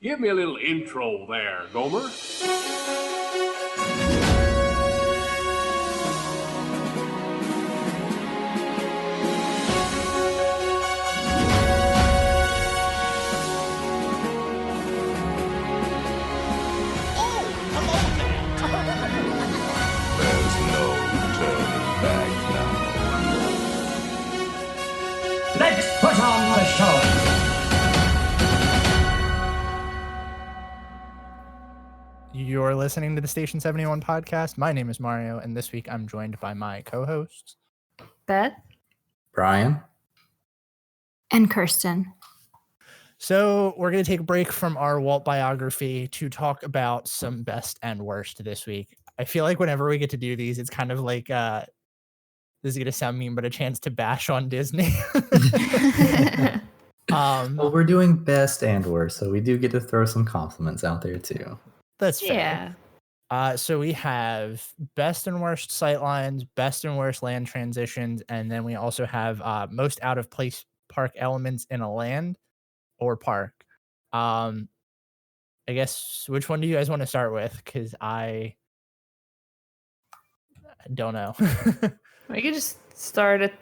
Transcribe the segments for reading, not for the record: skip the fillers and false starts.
Give me a little intro there, Gomer. There's no turning back now. Let's put on the show. You're listening to the Station 71 podcast. My name is Mario, and this week I'm joined by my co-hosts, Beth, Brian, and Kirsten. So we're going to take a break from our Walt biography to talk about some best and worst this week. I feel like whenever we get to do these, it's kind of like, this is going to sound mean, but a chance to bash on Disney. Well, we're doing best and worst, so we do get to throw some compliments out there too. That's fair. Yeah. So we have best and worst sightlines, best and worst land transitions, and then we also have most out of place park elements in a land or park. I guess, which one do you guys want to start with? Because I don't know. We could just start at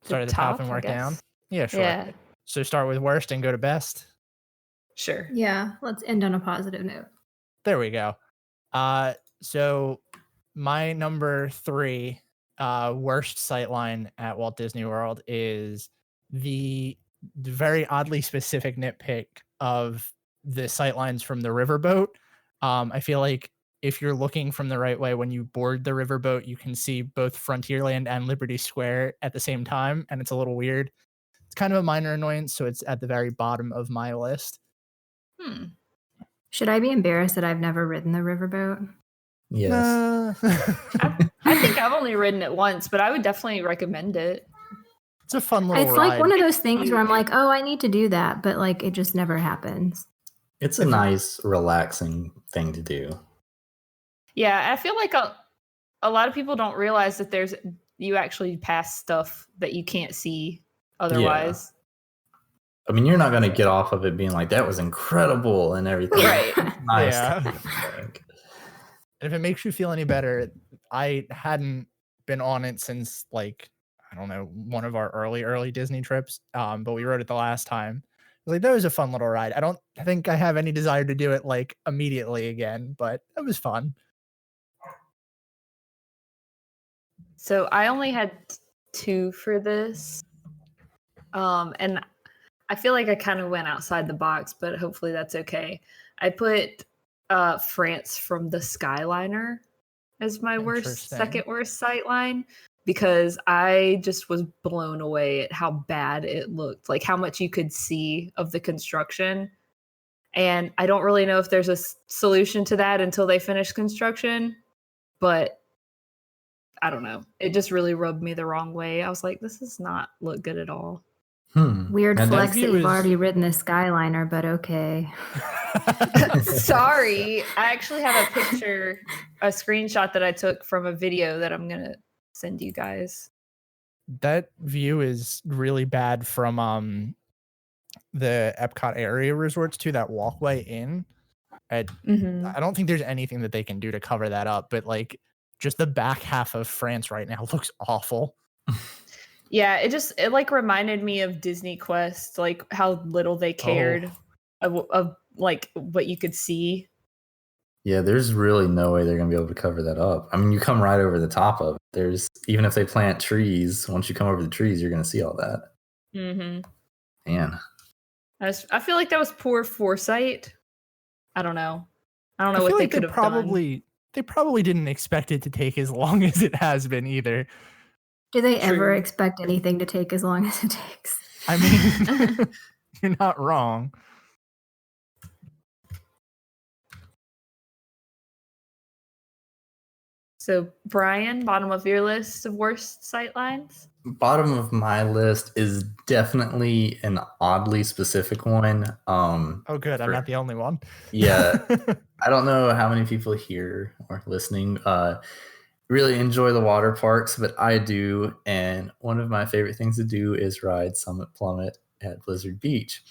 Start at the top and work down. Yeah, sure. Yeah, So start with worst and go to best. sure. Yeah, let's end on a positive note. There we go. So my number 3 worst sightline at Walt Disney World is the very oddly specific nitpick of the sightlines from the riverboat. I feel like if you're looking from the right way when you board the riverboat, you can see both Frontierland and Liberty Square at the same time, and it's a little weird. It's kind of a minor annoyance, so it's at the very bottom of my list. Should I be embarrassed that I've never ridden the riverboat? Yes. I think I've only ridden it once, but I would definitely recommend it. It's a fun little It's ride. like one of those things where I'm like, oh, I need to do that, but like it just never happens. It's a nice, relaxing thing to do. Yeah, I feel like a lot of people don't realize that you actually pass stuff that you can't see otherwise. I mean, you're not going to get off of it being like, that was incredible and everything. Right. Nice. Yeah. to think. And if it makes you feel any better, I hadn't been on it since like, I don't know, one of our early Disney trips. But we rode it the last time. Like, that was a fun little ride. I don't think I have any desire to do it like immediately again, but it was fun. So I only had 2 for this. And I feel like I kind of went outside the box, but hopefully that's okay. I put France from the Skyliner as my second worst sightline because I just was blown away at how bad it looked, like how much you could see of the construction. And I don't really know if there's a solution to that until they finish construction, but I don't know. It just really rubbed me the wrong way. I was like, this does not look good at all. Weird And flex that view you've is- already ridden the Skyliner, but okay. Sorry. I actually have a screenshot that I took from a video that I'm going to send you guys. That view is really bad from the Epcot area resorts to that walkway in. I don't think there's anything that they can do to cover that up, but like just the back half of France right now looks awful. Yeah, it like reminded me of Disney Quest, like how little they cared of like what you could see. Yeah, there's really no way they're going to be able to cover that up. I mean, you come right over the top of it. Even if they plant trees, once you come over the trees, you're going to see all that. Man. I feel like that was poor foresight. I don't know I what feel they like could have done. They probably didn't expect it to take as long as it has been either. Do they ever True. expect anything to take as long as it takes? I mean, you're not wrong. So, Brian, bottom of your list of worst sightlines? Bottom of my list is definitely an oddly specific one. Oh, good. I'm not the only one. Yeah. I don't know how many people here or listening really enjoy the water parks, but I do. And one of my favorite things to do is ride Summit Plummet at Blizzard Beach.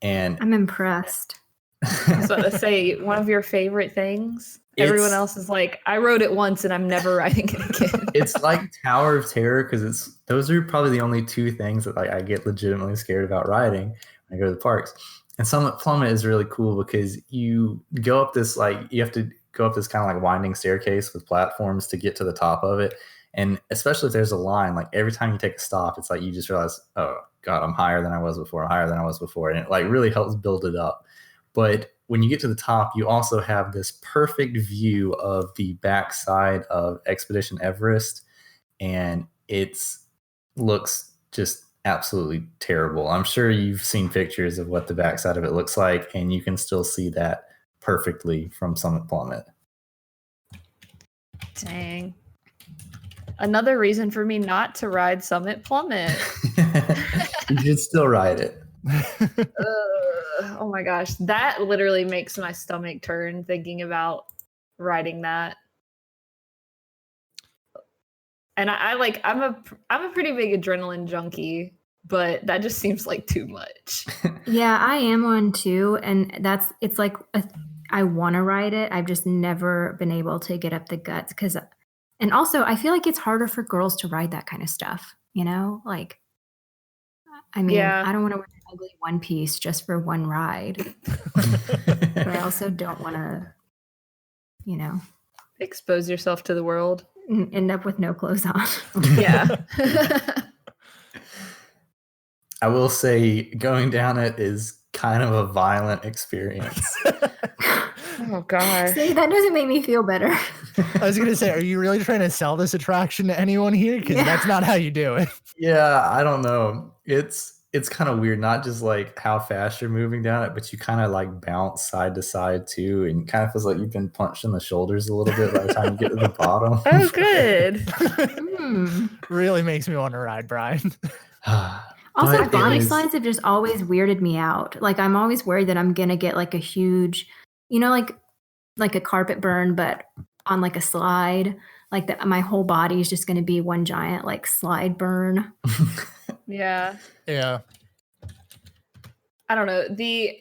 And I'm impressed. I was about to say, one of your favorite things. Everyone else is like, I wrote it once and I'm never writing it again. It's like Tower of Terror because those are probably the only two things that like I get legitimately scared about riding when I go to the parks. And Summit Plummet is really cool because you go up this you have to go up this kind of like winding staircase with platforms to get to the top of it. And especially if there's a line, like every time you take a stop, it's like you just realize, oh God, I'm higher than I was before, and it like really helps build it up. But when you get to the top, you also have this perfect view of the backside of Expedition Everest, and it looks just absolutely terrible. I'm sure you've seen pictures of what the backside of it looks like, and you can still see that perfectly from Summit Plummet. Dang. Another reason for me not to ride Summit Plummet. You should still ride it. Oh my gosh, that literally makes my stomach turn thinking about riding that. And I'm a pretty big adrenaline junkie, but that just seems like too much. Yeah, I am one too, and it's like I want to ride it. I've just never been able to get up the guts and also I feel like it's harder for girls to ride that kind of stuff. Like. I mean, Yeah. I don't want to wear an ugly one piece just for one ride. But I also don't want to, expose yourself to the world. End up with no clothes on. Yeah. I will say going down it is kind of a violent experience. Oh gosh. See, that doesn't make me feel better. I was going to say, are you really trying to sell this attraction to anyone here? Because that's not how you do it. Yeah, I don't know. It's kind of weird, not just like how fast you're moving down it, but you kind of like bounce side to side too, and kind of feels like you've been punched in the shoulders a little bit by the time you get to the bottom. Oh, good. Really makes me want to ride, Brian. Also, body slides have just always weirded me out. Like, I'm always worried that I'm going to get like a huge, like a carpet burn, but on like a slide. Like my whole body is just going to be one giant like slide burn. Yeah. Yeah. I don't know.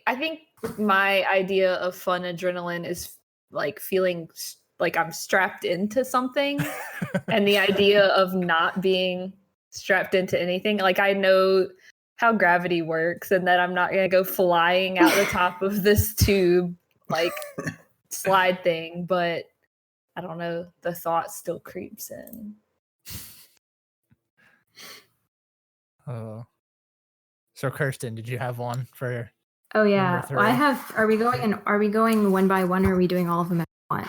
I think my idea of fun adrenaline is like feeling like I'm strapped into something, and the idea of not being strapped into anything. Like, I know how gravity works and that I'm not going to go flying out the top of this tube, like slide thing, but I don't know. The thought still creeps in. Oh. So Kirsten, did you have one for? Oh yeah, Number 3? I have. Are we going one by one, or are we doing all of them at once?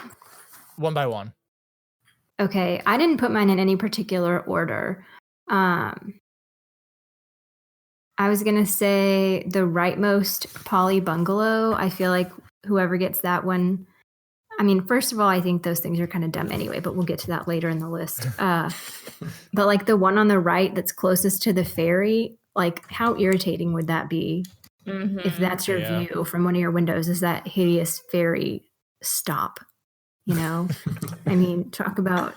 One by one. Okay, I didn't put mine in any particular order. I was gonna say the rightmost Poly Bungalow. I feel like whoever gets that one. I mean, first of all, I think those things are kind of dumb anyway, but we'll get to that later in the list. But like the one on the right that's closest to the ferry, like how irritating would that be if that's your view from one of your windows? Is that hideous ferry stop? I mean, talk about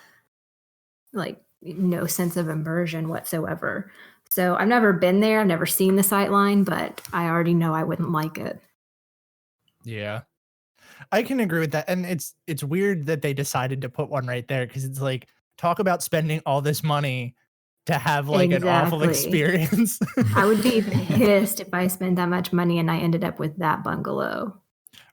like no sense of immersion whatsoever. So I've never been there. I've never seen the Sightline, but I already know I wouldn't like it. Yeah. I can agree with that. And it's weird that they decided to put one right there, because it's like, talk about spending all this money to have like an awful experience. I would be pissed if I spent that much money and I ended up with that bungalow.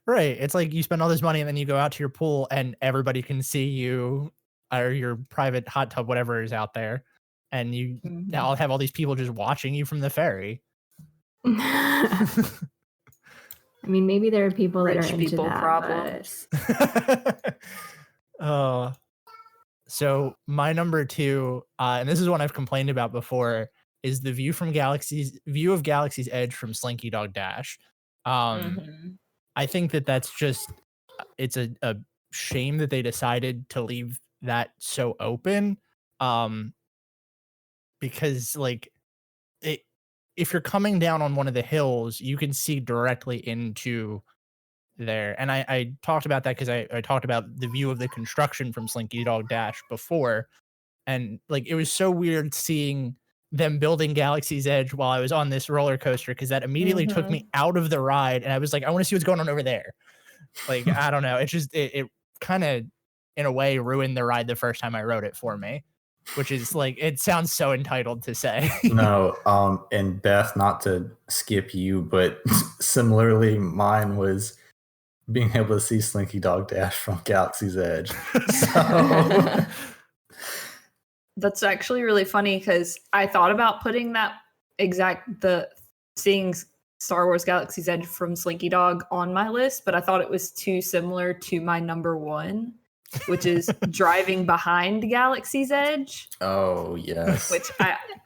Right. It's like you spend all this money and then you go out to your pool and everybody can see you, or your private hot tub, whatever is out there. And you all have all these people just watching you from the ferry. I mean, maybe there are people that are into that. Problems. So my number 2, and this is one I've complained about before, is the view of Galaxy's Edge from Slinky Dog Dash. I think that's just, it's a shame that they decided to leave that so open. Because like if you're coming down on one of the hills, you can see directly into there. And I talked about that because I talked about the view of the construction from Slinky Dog Dash before. And like, it was so weird seeing them building Galaxy's Edge while I was on this roller coaster, because that immediately took me out of the ride, and I was like, I want to see what's going on over there. Like, I don't know. It just it kind of in a way ruined the ride the first time I rode it for me, which is like, it sounds so entitled to say. No, and Beth, not to skip you, but similarly, mine was being able to see Slinky Dog Dash from Galaxy's Edge. So That's actually really funny because I thought about putting seeing Star Wars Galaxy's Edge from Slinky Dog on my list, but I thought it was too similar to my number one, which is driving behind Galaxy's Edge. oh yes. Which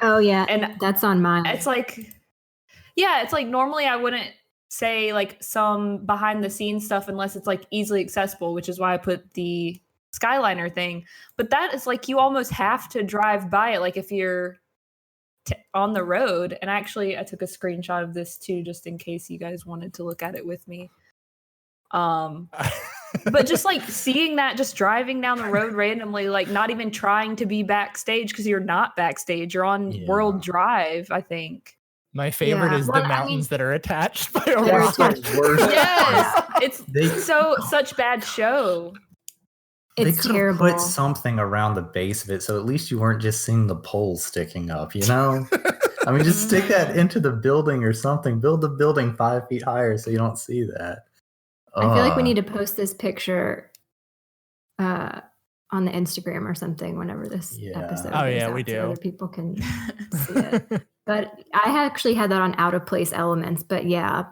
and that's on mine. it's like normally I wouldn't say like some behind the scenes stuff unless it's like easily accessible, which is why I put the Skyliner thing. But that is like, you almost have to drive by it, like if you're on the road. And actually, I took a screenshot of this too, just in case you guys wanted to look at it with me. But just like seeing that, just driving down the road randomly, like not even trying to be backstage, because you're not backstage, you're on World Drive, I think. My favorite is the mountains that are attached by a That's rock. the worst. Yes, it's such bad show. They It's could have terrible. put something around the base of it, so at least you weren't just seeing the poles sticking up, you know? I mean, just stick that into the building or something. Build the building 5 feet higher so you don't see that. I feel like we need to post this picture on the Instagram or something whenever this episode Oh, goes yeah, out, we so do. other people can see it. But I actually had that on Out of Place Elements, but yeah.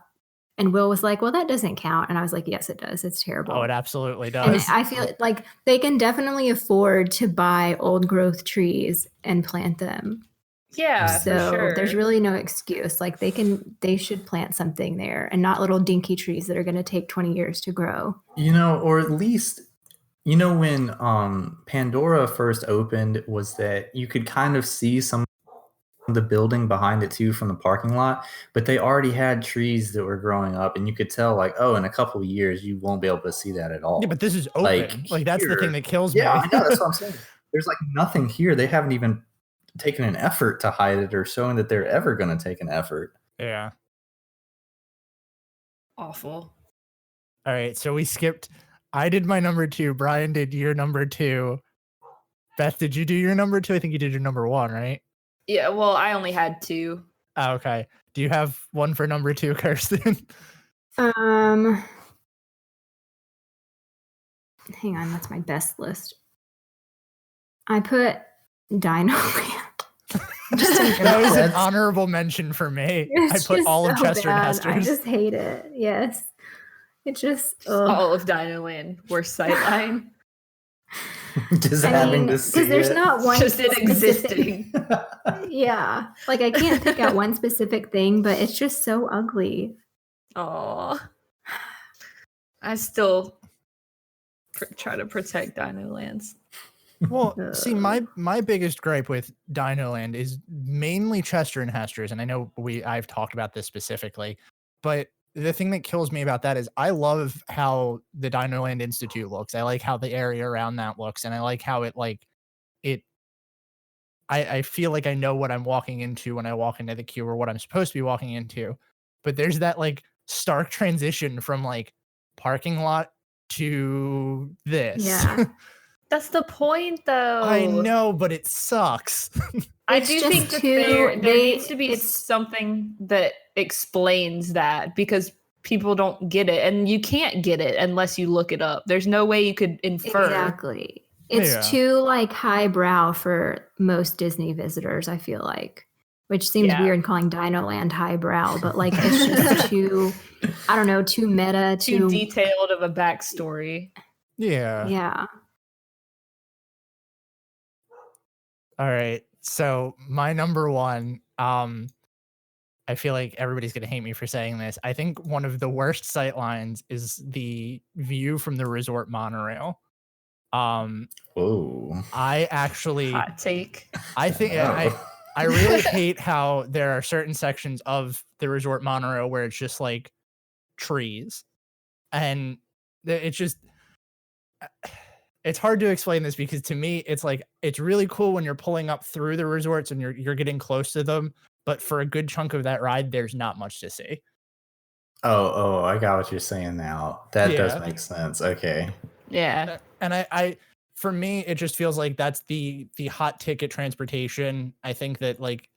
And Will was like, well, that doesn't count. And I was like, yes, it does. It's terrible. Oh, it absolutely And does. I feel like they can definitely afford to buy old growth trees and plant them. Yeah, So for sure. there's really no excuse. Like they should plant something there and not little dinky trees that are going to take 20 years to grow. You know, or at least, you know, when Pandora first opened, was that you could kind of see some of the building behind it too from the parking lot, but they already had trees that were growing up, and you could tell like, oh, in a couple of years you won't be able to see that at all. Yeah, but this is open. Like that's the thing that kills me. Yeah, I know, that's what I'm saying. There's like nothing here. They haven't even taken an effort to hide it or showing that they're ever going to take an effort. Yeah. Awful. All right, so we skipped. I did my number 2. Brian did your number 2. Beth, did you do your number 2? I think you did your number 1, right? Yeah, well, I only had 2. Oh, okay. Do you have one for number 2, Kirsten? Hang on, that's my best list. I put Dino Land. That was an honorable mention for me. It's I put just all of so Chester and bad. Hester's. I just hate it. Yes. It just All of Dino Land. Worst sightline. Just having to see because there's it. not one Just it specific- existing. Yeah. Like I can't pick out one specific thing, but it's just so ugly. Aw. I still try to protect Dino Lands. Well, see, my biggest gripe with Dino Land is mainly Chester and Hester's, and I know I've talked about this specifically, but the thing that kills me about that is I love how the Dino Land Institute looks. I like how the area around that looks, and I like how I feel like I know what I'm walking into when I walk into the queue, or what I'm supposed to be walking into. But there's that like stark transition from like parking lot to this. Yeah. That's the point, though. I know, but it sucks. I It's do just think that too- there they- needs to be it's- something that explains that, because people don't get it, and you can't get it unless you look it up. There's no way you could infer. Exactly. It's Yeah. too like highbrow for most Disney visitors, I feel like. Which seems Yeah. weird calling Dino Land highbrow, but like it's just too, I don't know, too meta, Too detailed of a backstory. Yeah. Yeah. All right. So my number 1, I feel like everybody's going to hate me for saying this. I think one of the worst sight lines is the view from the resort monorail. Whoa. I actually, Hot take. I think I really hate how there are certain sections of the resort monorail where it's just like trees, and it's just, it's hard to explain this because to me, it's like it's really cool when you're pulling up through the resorts and you're getting close to them. But for a good chunk of that ride, there's not much to see. Oh, I got what you're saying now. That does Yeah. make sense. Okay. Yeah. And I for me, it just feels like that's the hot ticket transportation. I think that like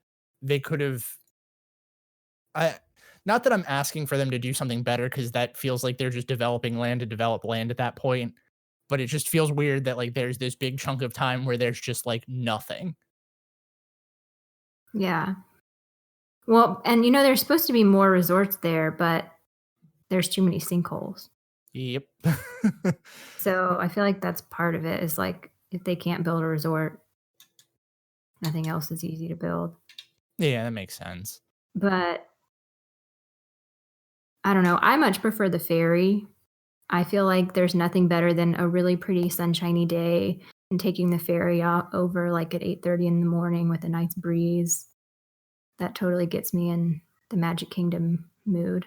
they could have not that I'm asking for them to do something better because that feels like they're just developing land to develop land at that point. But it just feels weird that like there's this big chunk of time where there's just like nothing. Yeah. Well, and there's supposed to be more resorts there, but there's too many sinkholes. Yep. So I feel like that's part of it is like if they can't build a resort, nothing else is easy to build. Yeah, that makes sense. But I don't know. I much prefer the ferry. I feel like there's nothing better than a really pretty sunshiny day and taking the ferry out over like at 8:30 in the morning with a nice breeze. That totally gets me in the Magic Kingdom mood.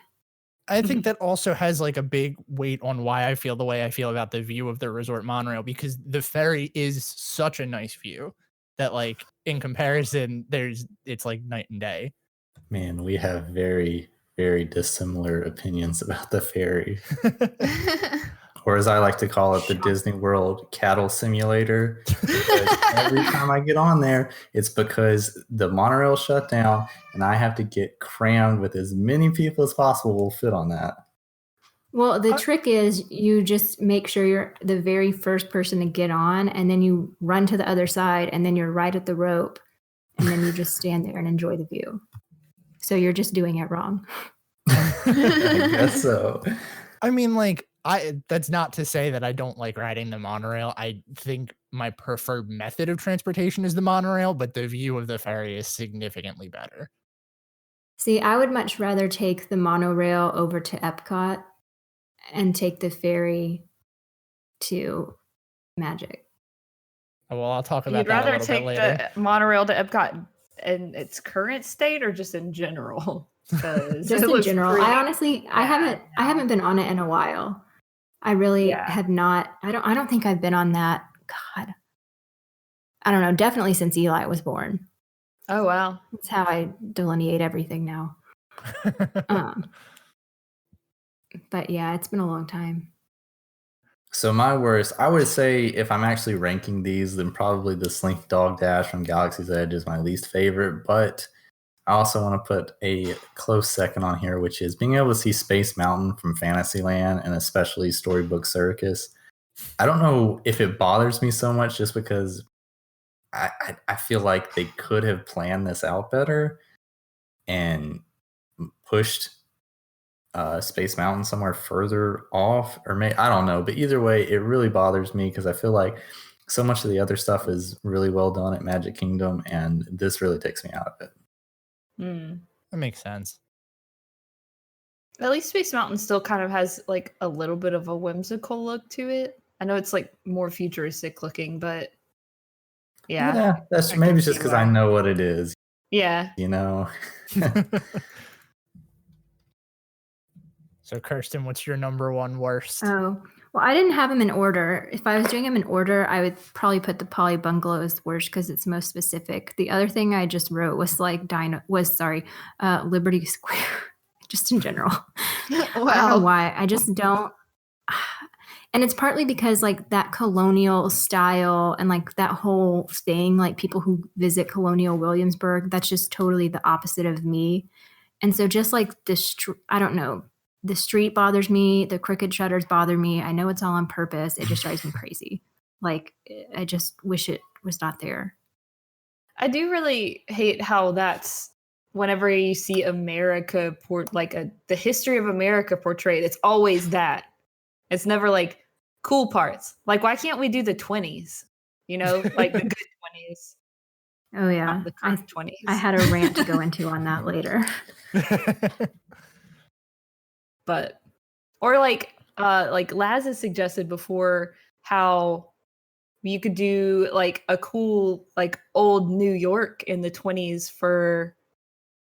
I think that also has like a big weight on why I feel the way I feel about the view of the resort monorail because the ferry is such a nice view that like in comparison it's like night and day. Man, we have very, very dissimilar opinions about the ferry. Or as I like to call it, the Disney World cattle simulator. Because every time I get on there, it's because the monorail shut down and I have to get crammed with as many people as possible will fit on that. Well, the trick is you just make sure you're the very first person to get on, and then you run to the other side, and then you're right at the rope, and then you just stand there and enjoy the view. So you're just doing it wrong. I guess so. I mean, like, that's not to say that I don't like riding the monorail. I think my preferred method of transportation is the monorail, but the view of the ferry is significantly better. See, I would much rather take the monorail over to Epcot and take the ferry to Magic. Oh, well, I'll talk about You'd that a rather little bit take later. the monorail to Epcot in its current state or just in general? Just in general. I honestly I haven't been on it in a while. I really have not. I don't think I've been on that. God. I don't know, definitely since Eli was born. Oh wow. That's how I delineate everything now. But yeah, it's been a long time. So my worst, I would say if I'm actually ranking these, then probably the Slink Dog Dash from Galaxy's Edge is my least favorite. But I also want to put a close second on here, which is being able to see Space Mountain from Fantasyland and especially Storybook Circus. I don't know if it bothers me so much just because I feel like they could have planned this out better and pushed Space Mountain somewhere further off, or I don't know. But either way, it really bothers me because I feel like so much of the other stuff is really well done at Magic Kingdom, and this really takes me out of it. That makes sense. At least Space Mountain still kind of has like a little bit of a whimsical look to it. I know it's like more futuristic looking, but yeah. That's I maybe can just see because why. I know what it is. Yeah. You know. So Kirsten, what's your number one worst? Oh, well, I didn't have them in order. If I was doing them in order, I would probably put the Poly Bungalow as worst because it's most specific. The other thing I just wrote was like Liberty Square, just in general. I don't know why. I just don't. And it's partly because like that colonial style and like that whole thing, like people who visit Colonial Williamsburg, that's just totally the opposite of me. And so just like I don't know. The street bothers me. The crooked shutters bother me. I know it's all on purpose. It just drives me crazy. Like, I just wish it was not there. I do really hate how that's whenever you see America the history of America portrayed, it's always that. It's never like cool parts. Like, why can't we do the 20s? You know, like the good 20s. Oh yeah, The current 20s. I had a rant to go into on that later. But or like Laz has suggested before how you could do like a cool like old New York in the 20s for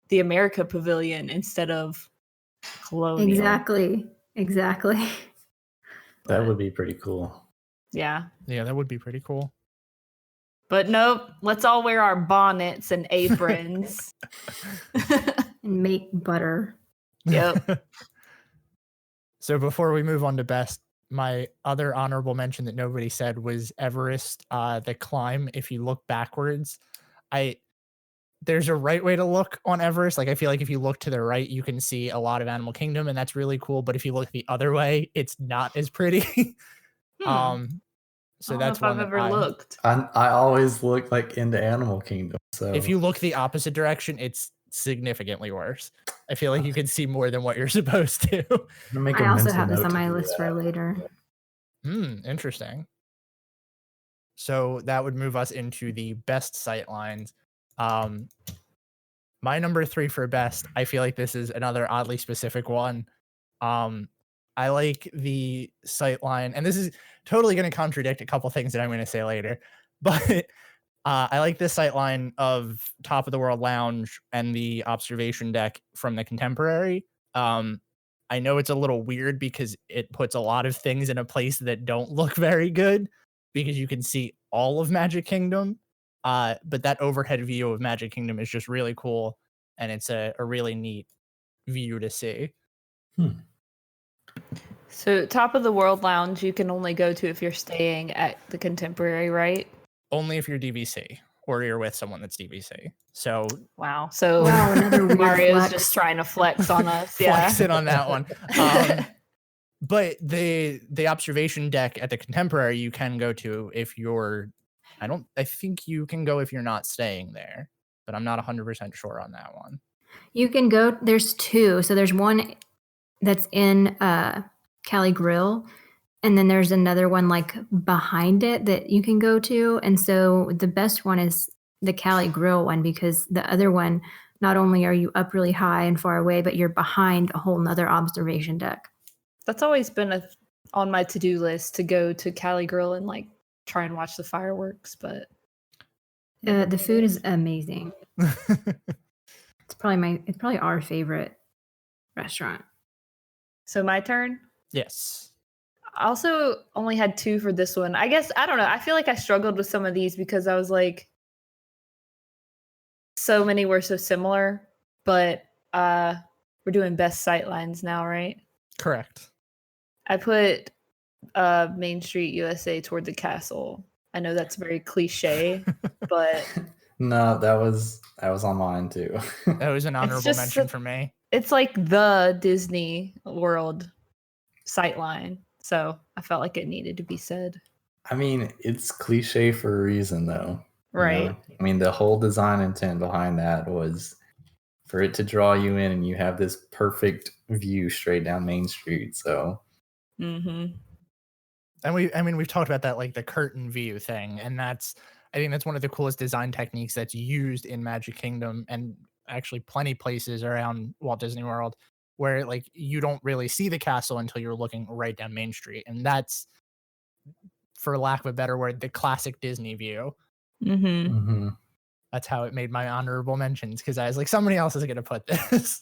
the America Pavilion instead of colonial. Exactly. That would be pretty cool. Yeah. Yeah, that would be pretty cool. But nope, let's all wear our bonnets and aprons. And make butter. Yep. So before we move on to best, my other honorable mention that nobody said was Everest, the climb. If you look backwards, there's a right way to look on Everest. Like I feel like if you look to the right, you can see a lot of Animal Kingdom, and that's really cool. But if you look the other way, it's not as pretty. So I don't that's know if one I've that ever looked. I always look like into Animal Kingdom. So if you look the opposite direction, it's significantly worse. I feel like you can see more than what you're supposed to. I'm gonna make a I also mental have this note on to my do list for that. later. Interesting. So that would move us into the best sight lines. My number 3 for best, I feel like this is another oddly specific one. I like the sight line, and this is totally going to contradict a couple things that I'm going to say later, but I like this sight line of Top of the World Lounge and the observation deck from the Contemporary. I know it's a little weird because it puts a lot of things in a place that don't look very good because you can see all of Magic Kingdom. But that overhead view of Magic Kingdom is just really cool, and it's a really neat view to see. So Top of the World Lounge you can only go to if you're staying at the Contemporary, right? Only if you're DVC or you're with someone that's DVC. So Wow. So Wow, another weird Mario's flex. just trying to flex on us. Yeah. flexing on that one. But the observation deck at the Contemporary you can go to if you're I think you can go if you're not staying there, but I'm not 100% sure on that one. You can go, there's two. So there's one that's in Cali Grill, and then there's another one like behind it that you can go to. And so the best one is the Cali Grill one, because the other one, not only are you up really high and far away, but you're behind a whole nother observation deck. That's always been on my to-do list to go to Cali Grill and like try and watch the fireworks, but The food is amazing. It's probably our favorite restaurant. So my turn. Yes. I also only had 2 for this one. I guess, I don't know. I feel like I struggled with some of these because I was like, so many were so similar, but we're doing best sightlines now, right? Correct. I put Main Street USA toward the castle. I know that's very cliche, but No, that was on mine too. That was an honorable just mention for me. it's like the Disney World sightline. So I felt like it needed to be said. I mean, it's cliche for a reason, though. you Right. know? I mean, the whole design intent behind that was for it to draw you in, and you have this perfect view straight down Main Street. So, Mm-hmm. And we've talked about that, like the curtain view thing, and I think that's one of the coolest design techniques that's used in Magic Kingdom, and actually plenty places around Walt Disney World, where like you don't really see the castle until you're looking right down Main Street, and that's, for lack of a better word, the classic Disney view. Mm-hmm. That's how it made my honorable mentions, because I was like, somebody else is going to put this.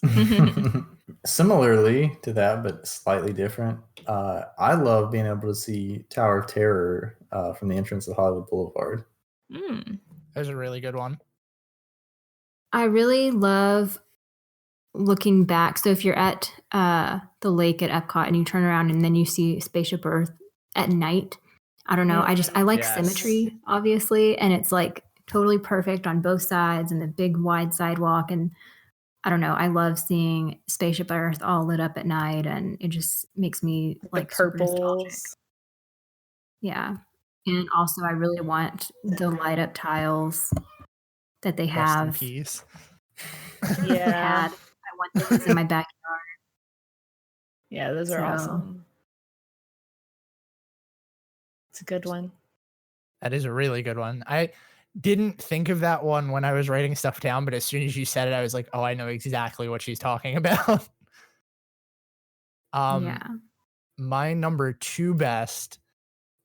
Similarly to that, but slightly different, I love being able to see Tower of Terror from the entrance of Hollywood Boulevard. Mm. There's a really good one. I really love looking back. So if you're at the lake at Epcot and you turn around and then you see Spaceship Earth at night, I don't know. I like Yes. symmetry, obviously, and it's like totally perfect on both sides and the big wide sidewalk. And I don't know. I love seeing Spaceship Earth all lit up at night, and it just makes me like The super nostalgic. purples. Yeah. And also, I really want the light up tiles that they Rest in have. peace. Yeah. I want those in my backyard. Yeah, those are So- awesome. It's a good one. That is a really good one. I didn't think of that one when I was writing stuff down, but as soon as you said it, I was like, oh, I know exactly what she's talking about. Yeah. My number 2 best,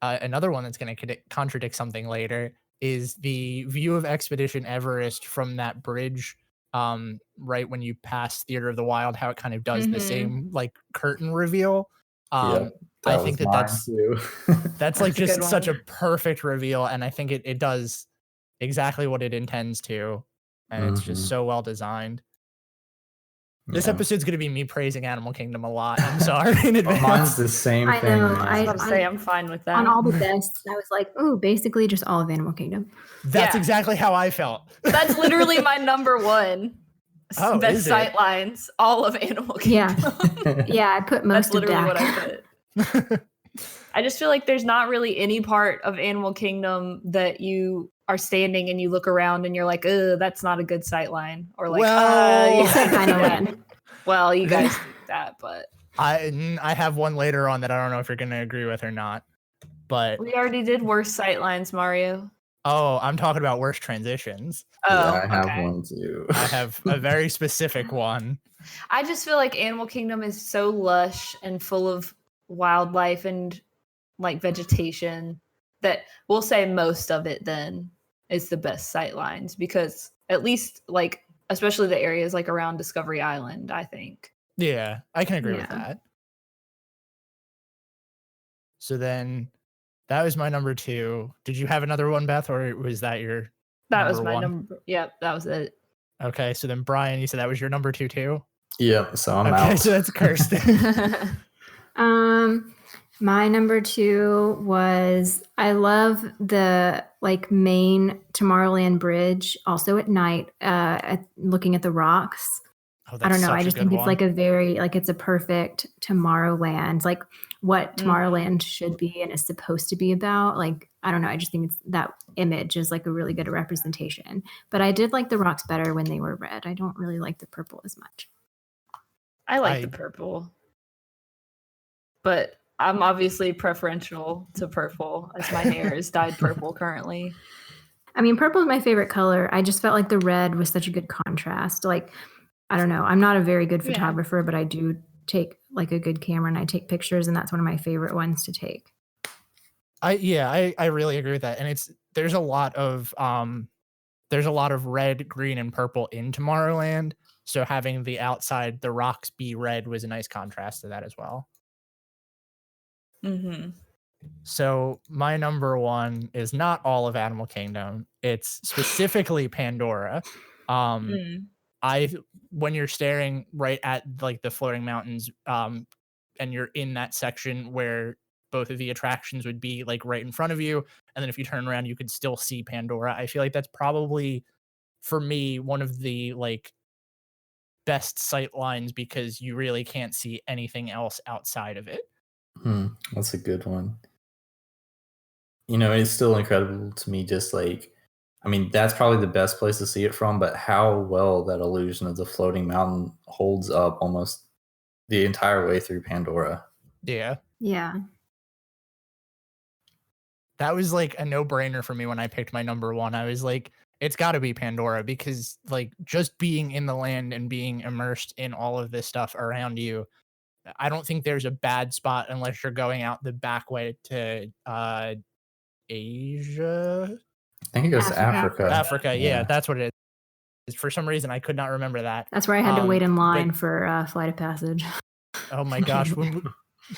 another one that's going to contradict something later, is the view of Expedition Everest from that bridge, right when you pass Theater of the Wild, how it kind of does the Mhm. same like curtain reveal. Yep. I think was that's too. that's like That's a just good such a one. perfect reveal, and I think it does exactly what it intends to, and it's just Mhm. so well designed. This Yeah. episode's gonna be me praising Animal Kingdom a lot. I'm sorry in But advance. mine's the same I thing. know, man. I was about to say I'm fine with that. On all the bests, I was like, oh, basically just all of Animal Kingdom. That's Yeah. exactly how I felt. That's literally my number one. Oh, Best is it? sight lines, all of Animal Yeah. Kingdom. Yeah, I put That's most of literally what I Dak. put. I just feel like there's not really any part of Animal Kingdom that you are standing and you look around and you're like, ugh, that's not a good sight line. Or like, Well- you Except guys do that. Dinoland. Well, you guys do that, but I have one later on that I don't know if you're gonna agree with or not. But we already did worse sight lines, Mario. oh, I'm talking about worst transitions. Oh, Yeah, I have okay. one too. I have a very specific one. I just feel like Animal Kingdom is so lush and full of wildlife and like vegetation that we'll say most of it then is the best sight lines because at least like especially the areas like around Discovery Island, I think. Yeah, I can agree with Yeah. that. So then that was my number 2. Did you have another one, Beth, or was that your That was number my one? number. Yep, that was it. Okay, so then Brian, you said that was your number 2 too? Yeah, so I'm Okay, out. so that's Kirsten. My number 2 was I love the like main Tomorrowland bridge also at night, looking at the rocks. Oh, I don't know. such I a just good think it's one. like a very like it's a perfect Tomorrowland, like what Tomorrowland should be and is supposed to be about. Like I don't know. I just think it's that image is like a really good representation. But I did like the rocks better when they were red. I don't really like the purple as much. I like the purple. But I'm obviously preferential to purple as my hair is dyed purple currently. I mean, purple is my favorite color. I just felt like the red was such a good contrast. Like, I don't know. I'm not a very good Yeah. photographer, but I do take like a good camera and I take pictures, and that's one of my favorite ones to take. I really agree with that. And there's a lot of red, green, and purple in Tomorrowland. So having the outside, the rocks be red was a nice contrast to that as well. Mm-hmm. So my number 1 is not all of Animal Kingdom. It's specifically Pandora. When you're staring right at like the floating mountains, and you're in that section where both of the attractions would be like right in front of you, and then if you turn around, you could still see Pandora. I feel like that's probably for me one of the like best sight lines because you really can't see anything else outside of it. That's a good one. You know, it's still incredible to me, just like, I mean, that's probably the best place to see it from, but how well that illusion of the floating mountain holds up almost the entire way through Pandora. Yeah. Yeah. That was like a no-brainer for me when I picked my number 1. I was like, it's got to be Pandora because like just being in the land and being immersed in all of this stuff around you, I don't think there's a bad spot unless you're going out the back way to Asia. I think it goes to Africa. Africa, yeah, that's what it is. For some reason, I could not remember that. That's where I had to wait in line for Flight of Passage. Oh my gosh.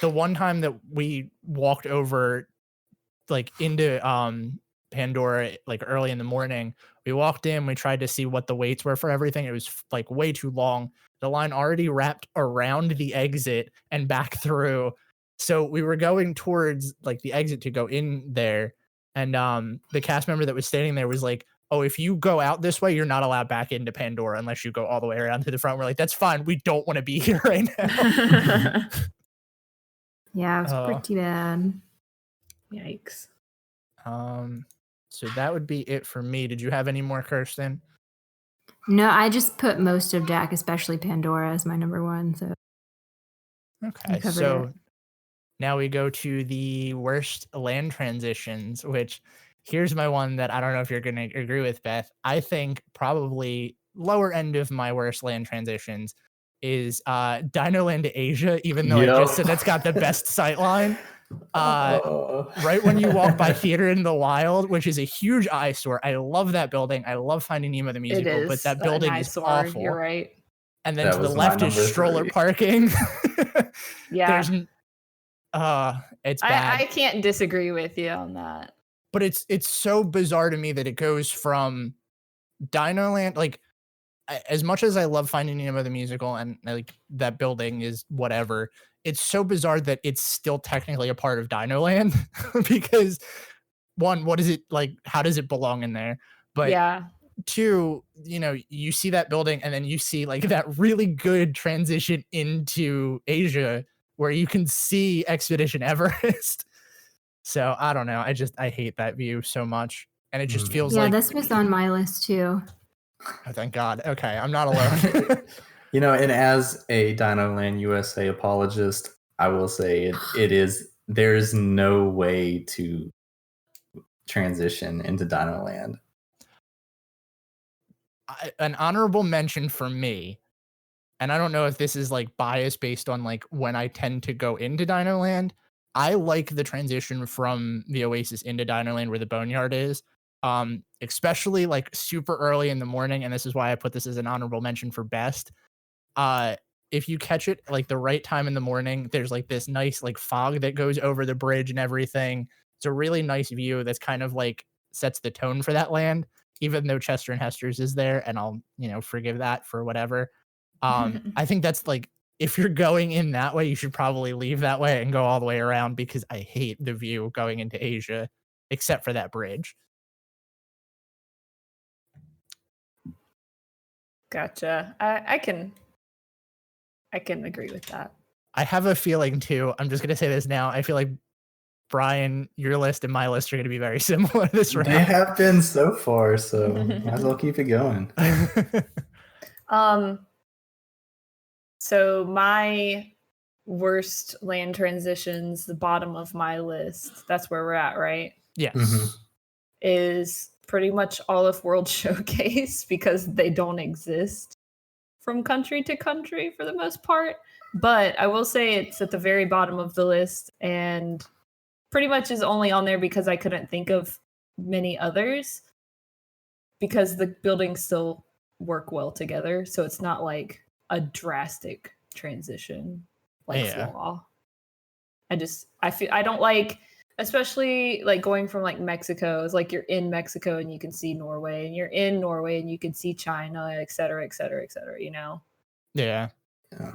The one time that we walked over like into Pandora like early in the morning, we walked in, we tried to see what the waits were for everything. It was like way too long. The line already wrapped around the exit and back through. So we were going towards like the exit to go in there. And the cast member that was standing there was like, oh, if you go out this way, you're not allowed back into Pandora unless you go all the way around to the front. We're like, that's fine. We don't want to be here right now. Yeah, it was pretty bad. Yikes. So that would be it for me. Did you have any more, Kirsten? No, I just put most of Dak, especially Pandora, as my number 1. So okay, so now we go to the worst land transitions, which here's my one that I don't know if you're going to agree with, Beth. I think probably lower end of my worst land transitions is Dinoland to Asia, even though I just said that's got the best sight line. Right when you walk by Theater in the Wild, which is a huge eyesore. I love that building. I love Finding Nemo the musical, but that building is awful. You're right. And then to the left is stroller parking. Yeah. It's bad. I can't disagree with you on that. But it's so bizarre to me that it goes from Dino Land, like as much as I love Finding Nemo the musical and like that building is whatever, it's so bizarre that it's still technically a part of Dino Land because one, what is it like? How does it belong in there? But Yeah. two, you see that building and then you see like that really good transition into Asia where you can see Expedition Everest. So I don't know. I hate that view so much. And it just feels Yeah, like, this was on my list too. oh, thank God. Okay. I'm not alone. And as a Dino Land USA apologist, I will say there's no way to transition into Dino Land. An honorable mention for me, and I don't know if this is like bias based on like when I tend to go into Dino Land. I like the transition from the Oasis into Dino Land where the Boneyard is, especially like super early in the morning. And this is why I put this as an honorable mention for best. If you catch it like the right time in the morning, there's like this nice like fog that goes over the bridge and everything. It's a really nice view that's kind of like sets the tone for that land, even though Chester and Hester's is there, and I'll, forgive that for whatever. I think that's like, if you're going in that way, you should probably leave that way and go all the way around because I hate the view going into Asia, except for that bridge. Gotcha. I can agree with that. I have a feeling too, I'm just going to say this now, I feel like Brian, your list and my list are going to be very similar this round. They have been so far, so might as well keep it going. So my worst land transitions, the bottom of my list, that's where we're at, right? Yes. Mm-hmm. Is pretty much Olive World Showcase because they don't exist from country to country for the most part. But I will say it's at the very bottom of the list and pretty much is only on there because I couldn't think of many others because the buildings still work well together. So it's not like a drastic transition like flaw. I don't like, especially like going from like Mexico, it's like you're in Mexico and you can see Norway, and you're in Norway and you can see China, et cetera, et cetera, et cetera, Yeah.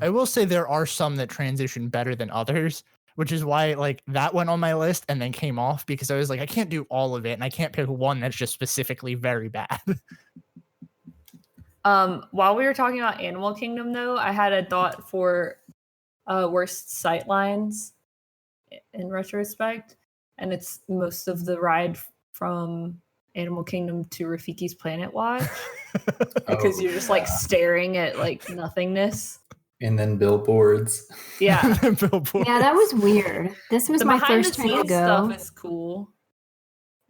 I will say there are some that transition better than others, which is why like that went on my list and then came off because I was like, I can't do all of it and I can't pick one that's just specifically very bad. While we were talking about Animal Kingdom, though, I had a thought for worst sightlines in retrospect, and it's most of the ride from Animal Kingdom to Rafiki's Planet Watch because you're just like staring at like nothingness. And then billboards. Yeah, Billboards. Yeah, that was weird. This was my first time to go. Stuff is cool,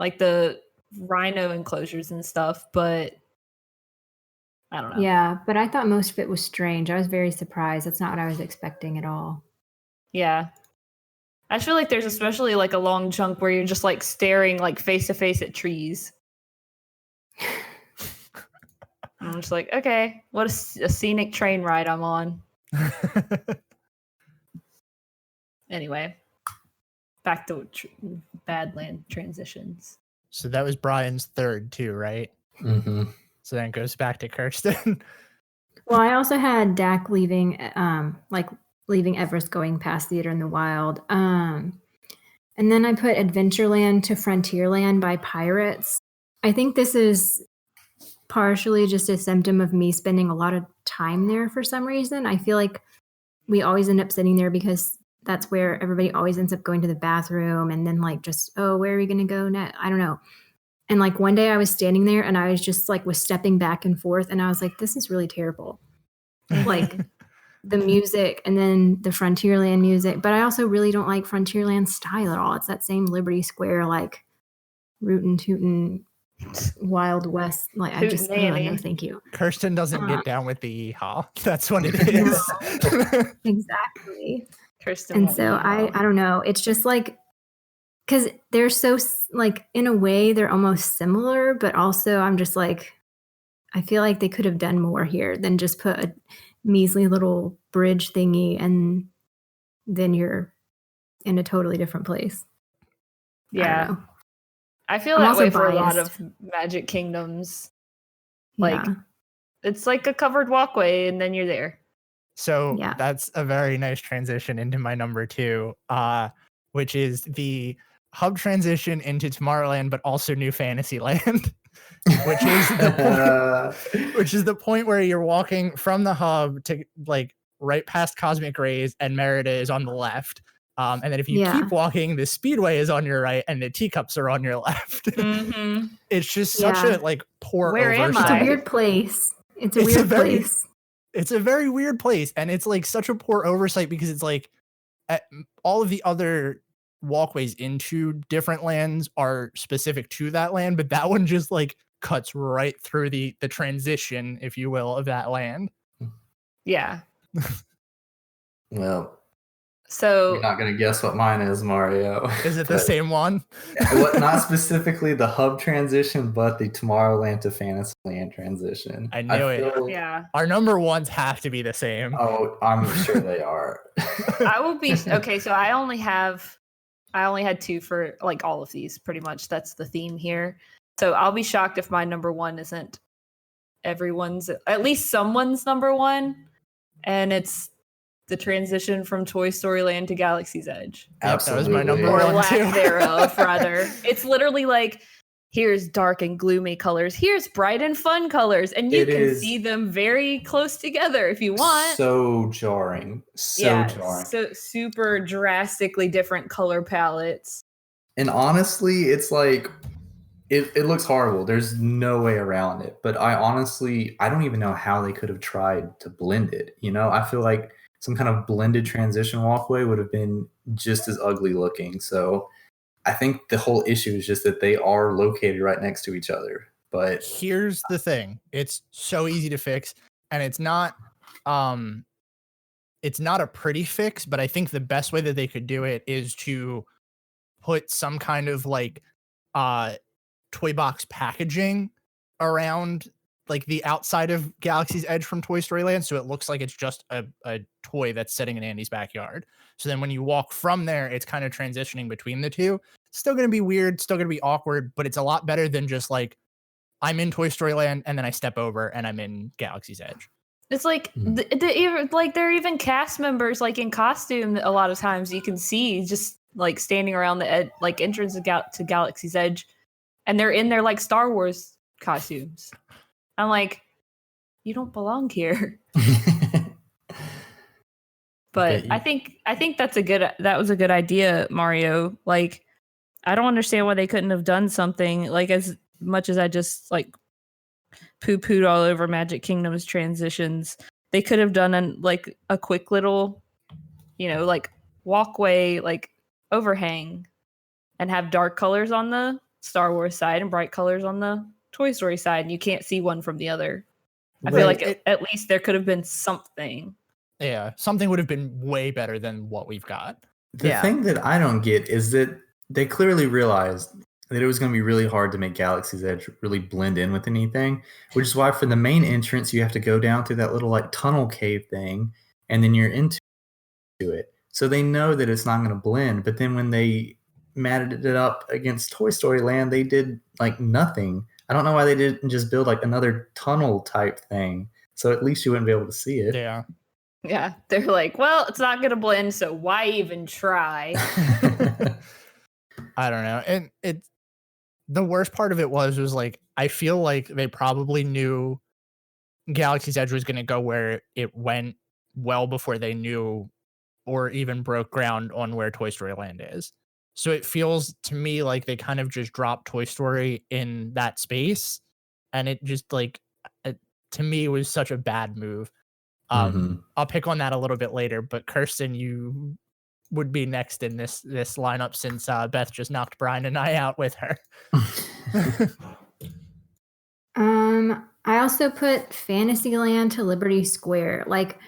like the rhino enclosures and stuff, but I don't know. Yeah, but I thought most of it was strange. I was very surprised. That's not what I was expecting at all. Yeah. I feel like there's especially like a long chunk where you're just like staring like face to face at trees. I'm just like, okay, what a scenic train ride I'm on. Anyway, back to Badland transitions. So that was Brian's third too, right? Mm-hmm. So then it goes back to Kirsten. Well, I also had Dak leaving Everest, going past Theater in the Wild. And then I put Adventureland to Frontierland by Pirates. I think this is partially just a symptom of me spending a lot of time there for some reason. I feel like we always end up sitting there because that's where everybody always ends up going to the bathroom and then like just, oh, where are we going to go next? I don't know. And like one day I was standing there and I was just like was stepping back and forth and I was like, this is really terrible. Like the music and then the Frontierland music. But I also really don't like Frontierland style at all. It's that same Liberty Square, like rootin' tootin' Wild West. Like I just, no, thank you. Kirsten doesn't get down with the yeehaw. That's what it is. Exactly. Kirsten. And so I don't know. It's just like, because they're so, like, in a way, they're almost similar, but also I'm just like, I feel like they could have done more here than just put a measly little bridge thingy and then you're in a totally different place. I Yeah. don't know. I feel I'm that also way for a lot biased. of Magic Kingdoms. Like, Yeah. it's like a covered walkway and then you're there. So Yeah. that's a very nice transition into my number 2, which is the hub transition into Tomorrowland, but also New Fantasyland, which is the point where you're walking from the hub to like right past Cosmic Rays, and Merida is on the left. And then if you Yeah. keep walking, the Speedway is on your right, and the teacups are on your left. Mm-hmm. It's just such Yeah. a like poor Where am It's oversight. a I? weird place. It's a It's a weird very- place. It's a very weird place, and it's like such a poor oversight because it's like all of the other walkways into different lands are specific to that land, but that one just like cuts right through the transition, if you will, of that land. Yeah. Well, So you're not gonna guess what mine is, Mario. Is it the But- same one? Not specifically the hub transition, but the Tomorrowland to Fantasyland transition. I knew it. feel- yeah. Our number ones have to be the same. Oh, I'm sure they are. I will be okay, so I only had 2 for like all of these pretty much. That's the theme here. So I'll be shocked if my number 1 isn't everyone's, at least someone's number 1, and it's the transition from Toy Story Land to Galaxy's Edge. Yep, that was my number Or one lack too. thereof, rather. It's literally like, here's dark and gloomy colors, here's bright and fun colors, and you It can is see them very close together if you want. So jarring. Jarring. So super drastically different color palettes. And honestly, it's like it looks horrible. There's no way around it. But I don't even know how they could have tried to blend it. You know, I feel like some kind of blended transition walkway would have been just as ugly looking. So I think the whole issue is just that they are located right next to each other. But Here's the thing. It's so easy to fix, and it's not a pretty fix, but I think the best way that they could do it is to put some kind of like toy box packaging around like the outside of Galaxy's Edge from Toy Story Land, so it looks like it's just a toy that's sitting in Andy's backyard. So then when you walk from there, it's kind of transitioning between the two. It's still going to be weird, still going to be awkward, but it's a lot better than just like I'm in Toy Story Land and then I step over and I'm in Galaxy's Edge. It's like there are even cast members like in costume that a lot of times you can see just like standing around the like entrance to Galaxy's Edge, and they're in their like Star Wars costumes. I'm like, you don't belong here. But I think that was a good idea, Mario. Like, I don't understand why they couldn't have done something like, as much as I just like poo-pooed all over Magic Kingdom's transitions. They could have done a quick little, like walkway, like overhang, and have dark colors on the Star Wars side and bright colors on the Toy Story side, and you can't see one from the other. I feel like at least there could have been something. Yeah, something would have been way better than what we've got. The thing that I don't get is that they clearly realized that it was going to be really hard to make Galaxy's Edge really blend in with anything, which is why for the main entrance, you have to go down through that little like tunnel cave thing, and then you're into it. So they know that it's not going to blend, but then when they matted it up against Toy Story Land, they did like nothing. I don't know why they didn't just build like another tunnel type thing, so at least you wouldn't be able to see it. Yeah, they're like, well, it's not gonna blend, so why even try? I don't know. And the worst part of it was like, I feel like they probably knew Galaxy's Edge was going to go where it went well before they knew or even broke ground on where Toy Story Land is. So it feels to me like they kind of just dropped Toy Story in that space. And it just like, to me, was such a bad move. I'll pick on that a little bit later, but Kirsten, you would be next in this lineup since Beth just knocked Brian and I out with her. I also put Fantasyland to Liberty Square. Like,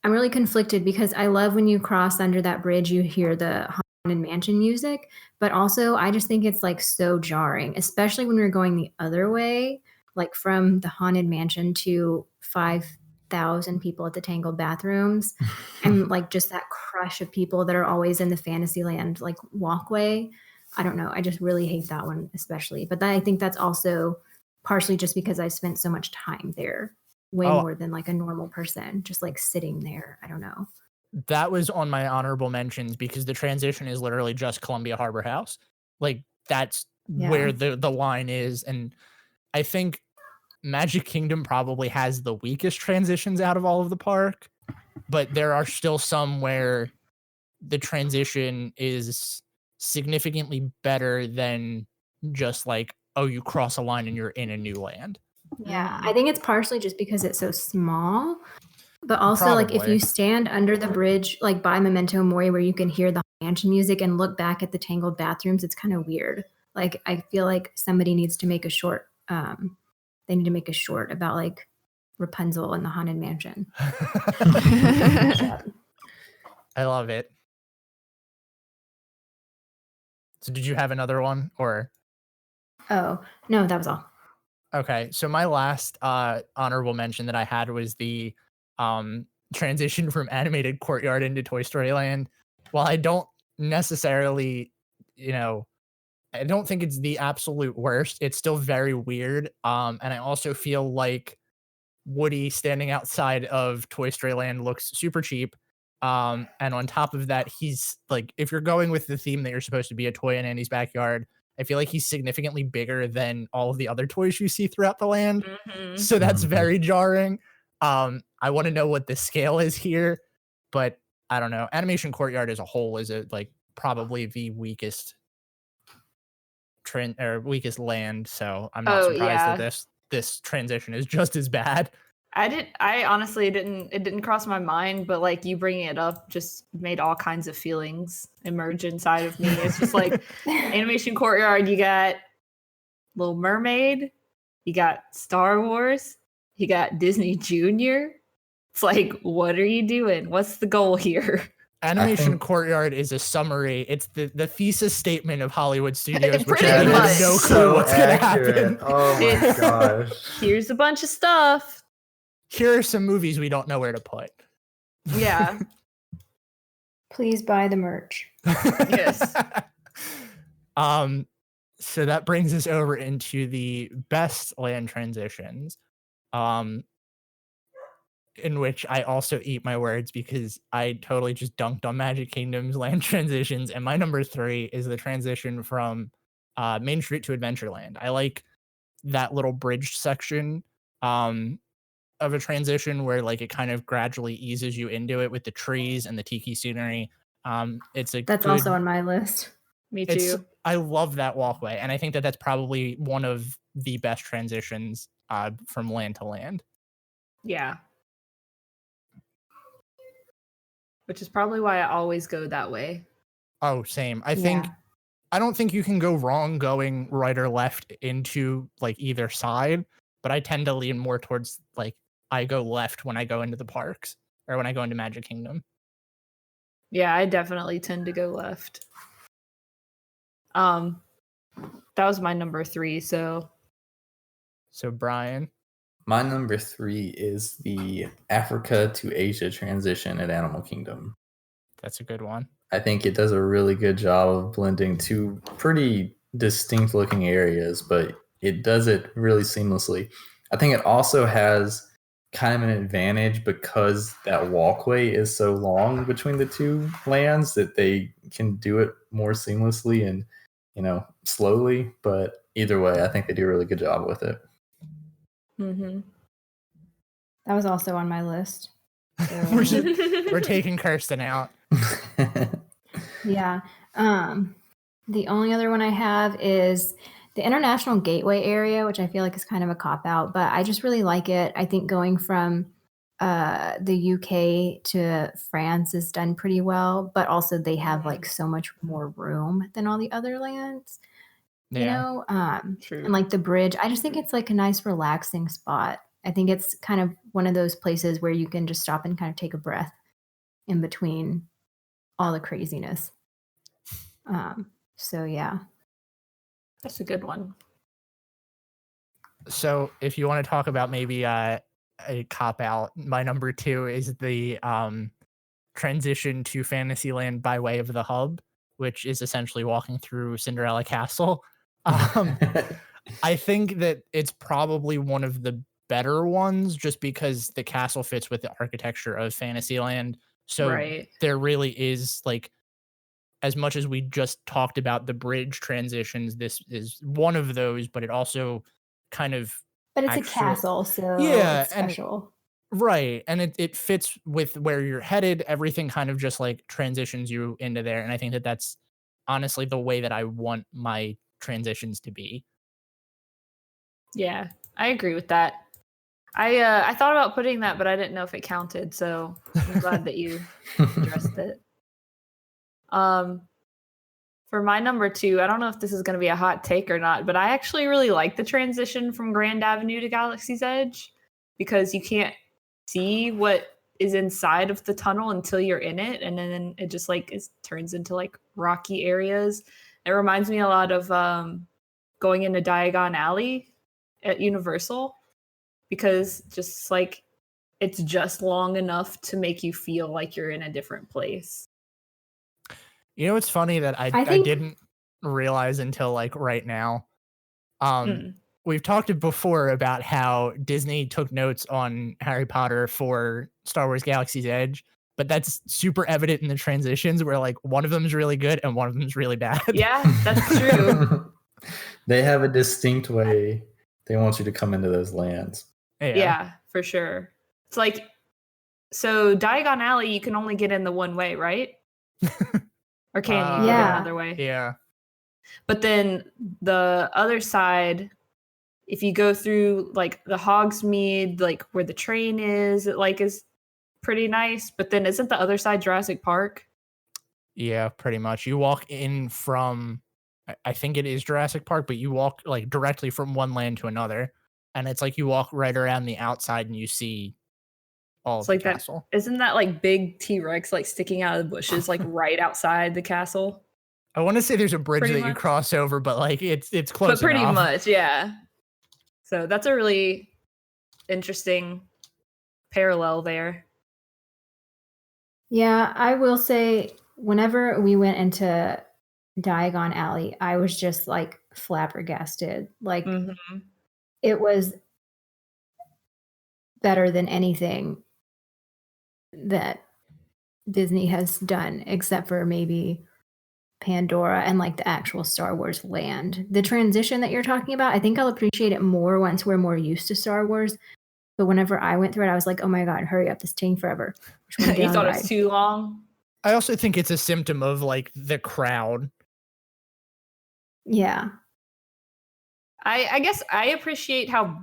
I'm really conflicted because I love when you cross under that bridge, you hear the Haunted Mansion music, but also I just think it's like so jarring, especially when we're going the other way, like from the Haunted Mansion to 5 1,000 people at the Tangled bathrooms and like just that crush of people that are always in the Fantasyland like walkway. I don't know. I just really hate that one especially. But I think that's also partially just because I spent so much time there, way more than like a normal person, just like sitting there. I don't know. That was on my honorable mentions because the transition is literally just Columbia Harbor House. Like that's where the line is. And I think Magic Kingdom probably has the weakest transitions out of all of the park, but there are still some where the transition is significantly better than just like, oh, you cross a line and you're in a new land. Yeah, I think it's partially just because it's so small. But also, like, if you stand under the bridge, like by Memento Mori, where you can hear the mansion music and look back at the Tangled bathrooms, it's kind of weird. Like, I feel like somebody needs to make a short. They need to make a short about like Rapunzel and the Haunted Mansion. I love it. So, did you have another one, or? Oh no, that was all. Okay, so my last honorable mention that I had was the transition from Animated Courtyard into Toy Story Land. While I don't necessarily, I don't think it's the absolute worst, it's still very weird. And I also feel like Woody standing outside of Toy Story Land looks super cheap. And on top of that, he's like, if you're going with the theme that you're supposed to be a toy in Andy's backyard, I feel like he's significantly bigger than all of the other toys you see throughout the land. So that's very jarring. I want to know what the scale is here, but I don't know. Animation Courtyard as a whole is probably the weakest weakest land. So I'm not surprised that this transition is just as bad. I honestly it didn't cross my mind, but like you bringing it up just made all kinds of feelings emerge inside of me. It's just like Animation Courtyard, you got Little Mermaid, you got Star Wars, you got Disney Junior. It's like, what are you doing? What's the goal here? Animation Courtyard is a summary. It's the thesis statement of Hollywood studios, which Pretty I much. have no clue what's going to happen. Oh my gosh. Here's a bunch of stuff. Here are some movies we don't know where to put. Yeah. Please buy the merch. Yes. So that brings us over into the best land transitions, in which I also eat my words because I totally just dunked on Magic Kingdom's land transitions. And my number 3 is the transition from Main Street to Adventureland. I like that little bridge section of a transition where like it kind of gradually eases you into it with the trees and the tiki scenery. That's also on my list. Me too. I love that walkway, and I think that that's probably one of the best transitions from land to land. Yeah. Which is probably why I always go that way. Oh, same. I don't think you can go wrong going right or left into like either side, but I tend to lean more towards like I go left when I go into the parks or when I go into Magic Kingdom. Yeah, I definitely tend to go left. That was my number 3, so Brian. My number 3 is the Africa to Asia transition at Animal Kingdom. That's a good one. I think it does a really good job of blending two pretty distinct looking areas, but it does it really seamlessly. I think it also has kind of an advantage because that walkway is so long between the two lands that they can do it more seamlessly and, slowly. But either way, I think they do a really good job with it. Mm-hmm. That was also on my list. So. We're taking Kirsten out. Yeah. The only other one I have is the International Gateway area, which I feel like is kind of a cop-out, but I just really like it. I think going from the UK to France is done pretty well, but also they have like so much more room than all the other lands. True. And like the bridge, I just think it's like a nice relaxing spot. I think it's kind of one of those places where you can just stop and kind of take a breath in between all the craziness. So yeah. That's a good one. So if you want to talk about maybe a cop out. My number 2 is the transition to Fantasyland by way of the hub, which is essentially walking through Cinderella Castle. I think that it's probably one of the better ones just because the castle fits with the architecture of Fantasyland. So Right. there really is, like, as much as we just talked about the bridge transitions, this is one of those, but it also kind of But it's a actual- castle, so Yeah, it's and- special. Right. And it fits with where you're headed. Everything kind of just like transitions you into there. And I think that that's honestly the way that I want my transitions to be. Yeah, I agree with that. I thought about putting that, but I didn't know if it counted, so I'm glad that you addressed it. For my number 2, I don't know if this is going to be a hot take or not, but I actually really like the transition from Grand Avenue to Galaxy's Edge because you can't see what is inside of the tunnel until you're in it, and then it just like turns into like rocky areas. It reminds me a lot of going into Diagon Alley at Universal because just like it's just long enough to make you feel like you're in a different place. You know, it's funny that I think- didn't realize until like right now. Mm. We've talked before about how Disney took notes on Harry Potter for Star Wars Galaxy's Edge, but that's super evident in the transitions where like one of them is really good and one of them is really bad. Yeah, that's true. They have a distinct way they want you to come into those lands. Yeah, for sure. It's like, so Diagon Alley, you can only get in the one way, right? Or can you get Yeah. another way? Yeah. But then the other side, if you go through like the Hogsmeade, like where the train is, it like is pretty nice. But then isn't the other side Jurassic Park? Yeah, pretty much. You walk in from, I think it is Jurassic Park, but you walk like directly from one land to another. And it's like you walk right around the outside and you see all It's of like the that. castle. Isn't that like big T-Rex like sticking out of the bushes, like right outside the castle? I want to say there's a bridge Pretty that you much. cross over, but like it's close But pretty enough. much, yeah. So that's a really interesting parallel there. Yeah, I will say whenever we went into Diagon Alley, I was just like flabbergasted. Like Mhm. it was better than anything that Disney has done, except for maybe Pandora and like the actual Star Wars land. The transition that you're talking about, I think I'll appreciate it more once we're more used to Star Wars. But whenever I went through it, I was like, oh my God, hurry up, this is taking forever. Which one You down thought the it was ride. too long? I also think it's a symptom of like the crowd. Yeah. I guess I appreciate how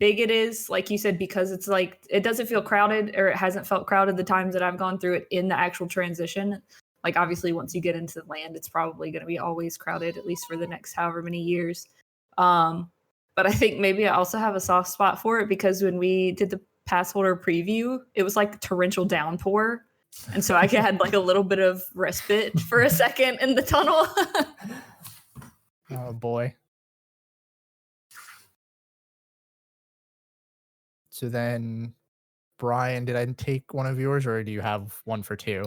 big it is, like you said, because it's like it doesn't feel crowded, or it hasn't felt crowded the times that I've gone through it in the actual transition. Like obviously once you get into the land, it's probably going to be always crowded, at least for the next however many years. But I think maybe I also have a soft spot for it because when we did the pass holder preview, it was like torrential downpour. And so I had like a little bit of respite for a second in the tunnel. Oh boy. So then, Brian, did I take one of yours or do you have one for 2?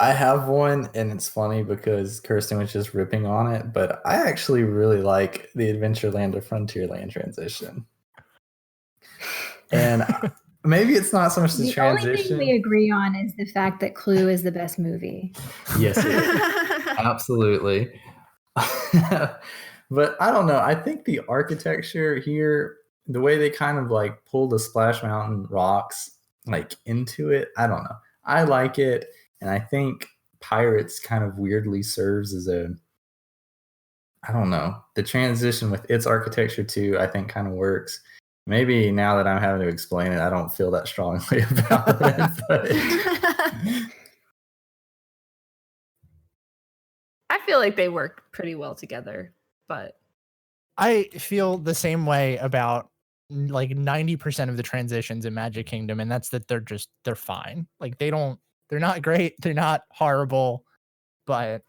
I have one, and it's funny because Kirsten was just ripping on it, but I actually really like the Adventureland to Frontierland transition. And maybe it's not so much the The only thing transition. we agree on is the fact that Clue is the best movie. Yes, it is. Absolutely. But I don't know. I think the architecture here, the way they kind of like pull the Splash Mountain rocks like into it, I don't know. I like it. And I think Pirates kind of weirdly serves as a, I don't know, the transition with its architecture too, I think kind of works. Maybe now that I'm having to explain it, I don't feel that strongly about it. But I feel like they work pretty well together, but I feel the same way about like 90% of the transitions in Magic Kingdom, and that's that they're fine. Like they're not great, they're not horrible, but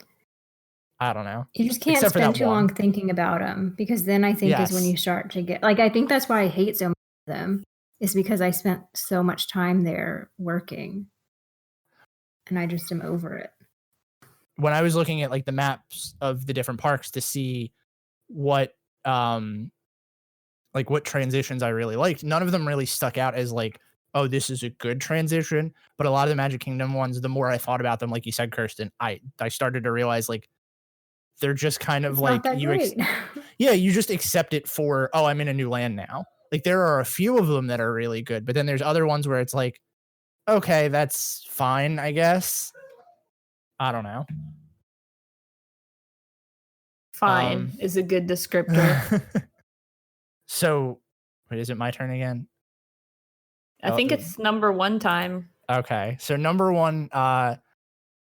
I don't know. You just can't Except for spend that too one. long thinking about them because then I think is when Yes. you start to get like I think that's why I hate so much of them is because I spent so much time there working, and I just am over it. When I was looking at like the maps of the different parks to see what like what transitions I really liked, none of them really stuck out as like, oh, this is a good transition. But a lot of the Magic Kingdom ones, the more I thought about them, like you said, Kirsten, I started to realize like they're just kind of It's like not that great. yeah, you just accept it for, oh, I'm in a new land now. Like there are a few of them that are really good, but then there's other ones where it's like, okay, that's fine, I guess. I don't know. Fine is a good descriptor. So, wait, is it my turn again? I think it's number 1 time. Okay. So number 1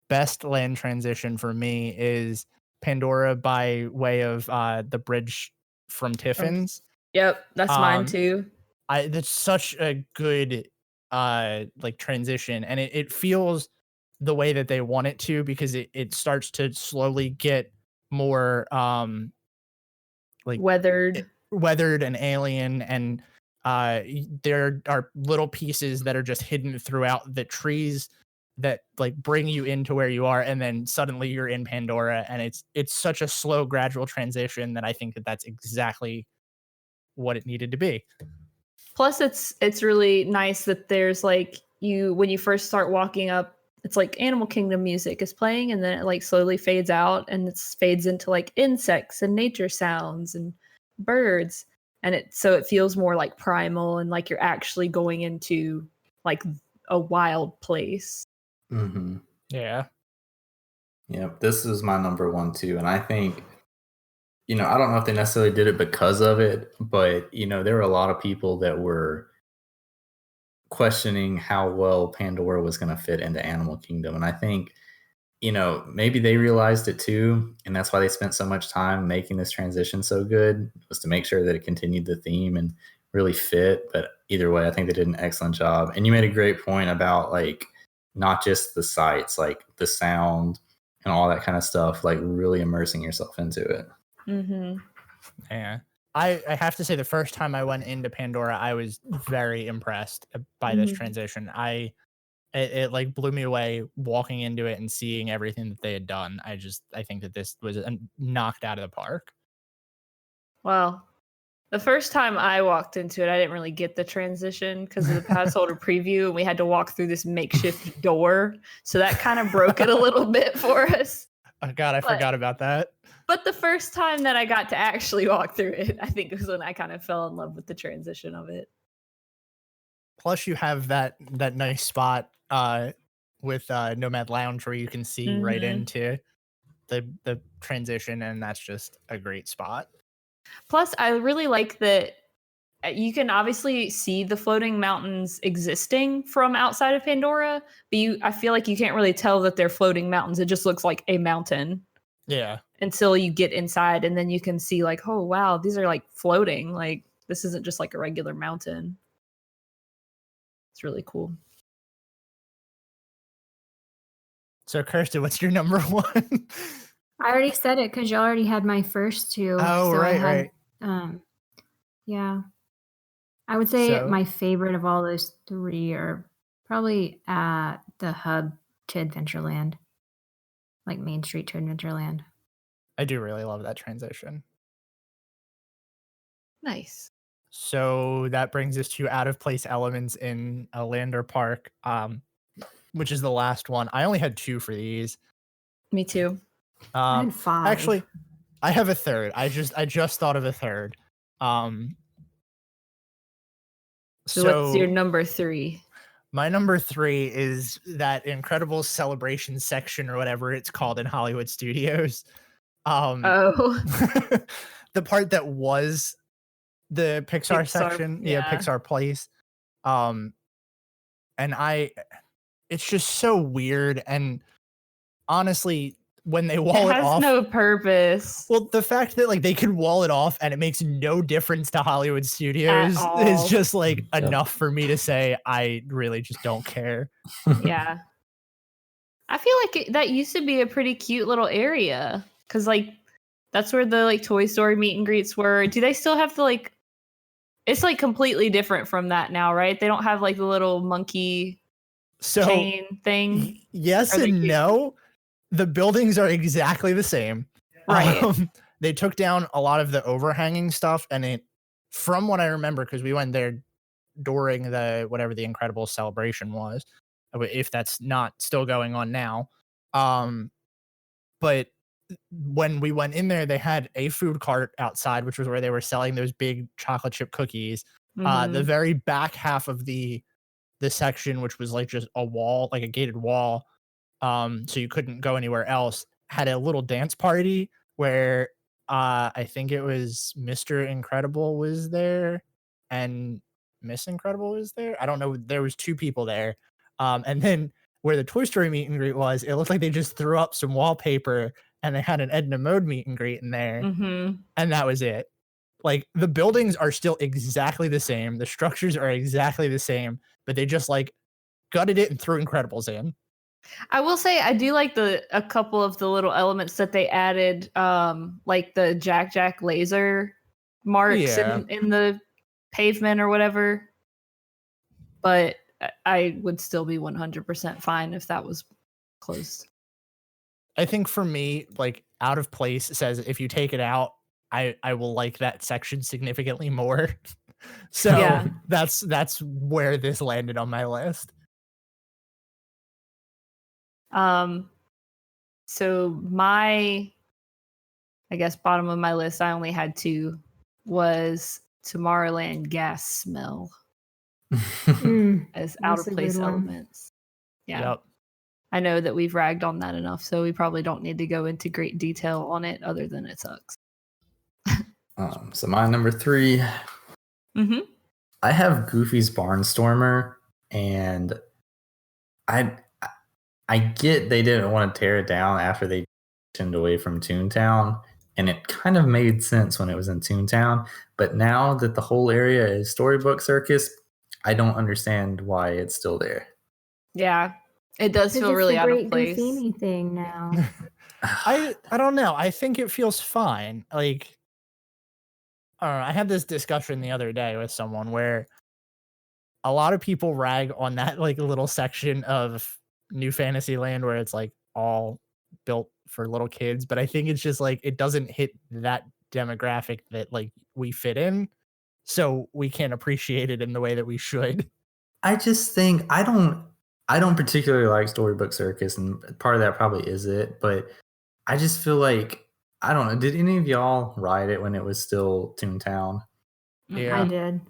best land transition for me is Pandora by way of the bridge from Tiffin's. Yep, that's mine too. That's such a good like transition, and it feels the way that they want it to, because it starts to slowly get more like Weathered and alien, and there are little pieces that are just hidden throughout the trees that like bring you into where you are, and then suddenly you're in Pandora, and it's such a slow gradual transition that I think that's exactly what it needed to be. Plus it's really nice that there's like when you first start walking up, it's like Animal Kingdom music is playing, and then it like slowly fades out and it fades into like insects and nature sounds and birds, and so it feels more like primal and like you're actually going into like a wild place. Mm-hmm. Yeah. Yep. This is my number 1 too, and I think, I don't know if they necessarily did it because of it, but there were a lot of people that were questioning how well Pandora was going to fit into Animal Kingdom, and I think maybe they realized it too, and that's why they spent so much time making this transition so good, was to make sure that it continued the theme and really fit. But either way, I think they did an excellent job. And you made a great point about like not just the sights, like the sound and all that kind of stuff, like really immersing yourself into it. Mm-hmm. Yeah. I have to say, the first time I went into Pandora, I was very impressed by this transition. It like blew me away walking into it and seeing everything that they had done. I think that this was knocked out of the park. Well, the first time I walked into it, I didn't really get the transition because of the pass holder preview, and we had to walk through this makeshift door. So that kind of broke it a little bit for us. Oh God, I forgot about that. But the first time that I got to actually walk through it, I think it was when I kind of fell in love with the transition of it. Plus, you have that nice spot with Nomad Lounge where you can see right into the transition, and that's just a great spot. Plus, I really like that you can obviously see the floating mountains existing from outside of Pandora, but I feel like you can't really tell that they're floating mountains. It just looks like a mountain. Yeah. Until you get inside, and then you can see like, oh wow, these are like floating. Like this isn't just like a regular mountain. It's really cool. So Kirsten, what's your number 1? I already said it because you already had my first 2. Oh, so right. Yeah. I would say my favorite of all those 3 are probably at the hub to Adventureland, like Main Street to Adventureland. I do really love that transition. Nice. So that brings us to out of place elements in a land or park, which is the last one. I only had 2 for these. Me too. I had 5. Actually, I have a third. I just thought of a third. So what's your number 3? My number 3 is that incredible celebration section or whatever it's called in Hollywood Studios. The part that was the Pixar section, Pixar Place. And it's just so weird, and honestly, when they wall it off, it has no purpose. Well, the fact that like they can wall it off and it makes no difference to Hollywood Studios is just like enough for me to say I really just don't care. Yeah, I feel like that used to be a pretty cute little area because like that's where the like Toy Story meet and greets were. Do they still have the like It's like completely different from that now, right? They don't have like the little monkey chain thing. Yes Or they and do? no. The buildings are exactly the same. Right. They took down a lot of the overhanging stuff, and it, from what I remember, because we went there during the whatever the Incredible celebration was, if that's not still going on now. But when we went in there, they had a food cart outside, which was where they were selling those big chocolate chip cookies. The Mhm. very back half of the section, which was like just a wall, like a gated wall, so you couldn't go anywhere else, had a little dance party where I think it was Mr. Incredible was there and Miss Incredible was there. I don't know. There was two people there. And then where the Toy Story meet and greet was, it looked like they just threw up some wallpaper and they had an Edna Mode meet and greet in there. Mhm. And that was it. Like the buildings are still exactly the same. The structures are exactly the same, but they just like gutted it and threw Incredibles in. I will say I do like a couple of the little elements that they added, like the Jack laser marks Yeah. in the pavement or whatever. But I would still be 100% fine if that was closed. I think for me, like out of place says if you take it out, I will like that section significantly more. So Yeah. that's where this landed on my list. So my, I guess, bottom of my list, I only had two, was Tomorrowland gas smell as out That's of a place good one. elements. Yeah. Yep. I know that we've ragged on that enough, so we probably don't need to go into great detail on it other than it sucks. So my number 3, Mm-hmm. I have Goofy's Barnstormer, and I get they didn't want to tear it down after they transitioned away from Toontown, and it kind of made sense when it was in Toontown. But now that the whole area is Storybook Circus, I don't understand why it's still there. Yeah. It does feel It's really the out of great place. Goofy thing now. I don't know. I think it feels fine. Like I don't know. I had this discussion the other day with someone where a lot of people rag on that like little section of New Fantasyland where it's like all built for little kids, but I think it's just like it doesn't hit that demographic that like we fit in, so we can't appreciate it in the way that we should. I just think I don't particularly like Storybook Circus, and part of that probably is it, but I just feel like I don't know. Did any of y'all ride it when it was still Toontown? Yeah. I did.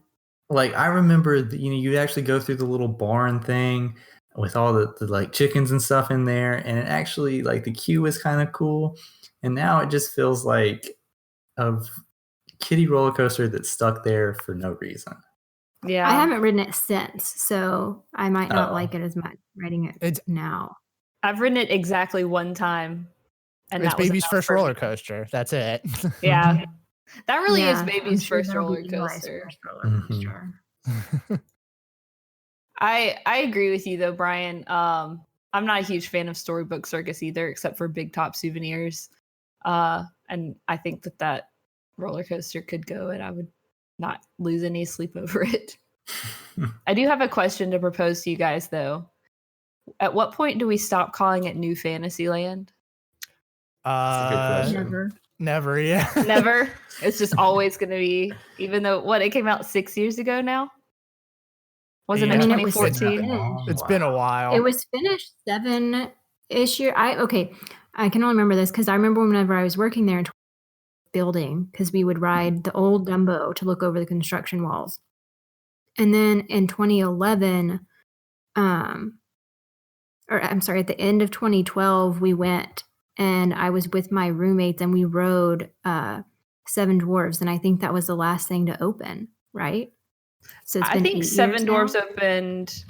Like I remember, you actually go through the little barn thing with all the like chickens and stuff in there, and it actually like the queue was kind of cool. And now it just feels like a kiddie roller coaster that's stuck there for no reason. Yeah. I haven't ridden it since, so I might not Oh. like it as much riding it It's now. I've ridden it exactly one time. And it's that was baby's enough first for me. roller coaster. That's it. Yeah. That really is Yeah, baby's I'm sure first that'll roller be Eli's coaster. first roller Mhm. coaster. I agree with you though, Brian. I'm not a huge fan of Storybook Circus either, except for Big Top Souvenirs. And I think that roller coaster could go, and I would not lose any sleep over it. I do have a question to propose to you guys, though. At what point do we stop calling it New Fantasyland? That's a good question. Never. Never, yeah. Never. It's just always going to be, even though it came out 6 years ago now. Wasn't Yeah. it I mean, it was 2014? finished. It's been a while. It was finished 7-ish year. I can only remember this because I remember whenever I was working there in building, because we would ride the old Dumbo to look over the construction walls. And then in 2011, at the end of 2012, we went and I was with my roommates and we rode Seven Dwarves, and I think that was the last thing to open, right? So it's I been think 8 Seven years Dwarves now? opened.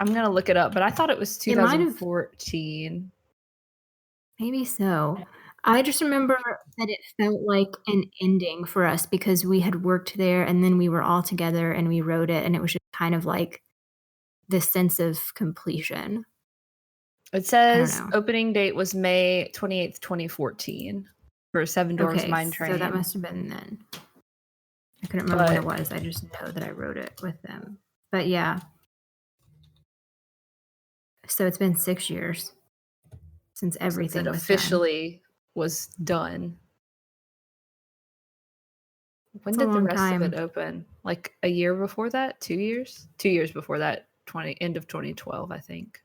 I'm going to look it up, but I thought it was It might have- 2014. Maybe so. I just remember that it felt like an ending for us because we had worked there and then we were all together and we rode it, and it was just kind of like this sense of completion. It says know. opening date was May 28th, 2014 for Seven Dwarves Okay, Mine Train. so that must have been then. I couldn't remember But- when it was. I just know that I wrote it with them. But yeah. So it's been 6 years since everything it was officially was done. When It's a did the long rest time. of it open? Like a year before that? 2 years? 2 years before that. End of 2012, I think.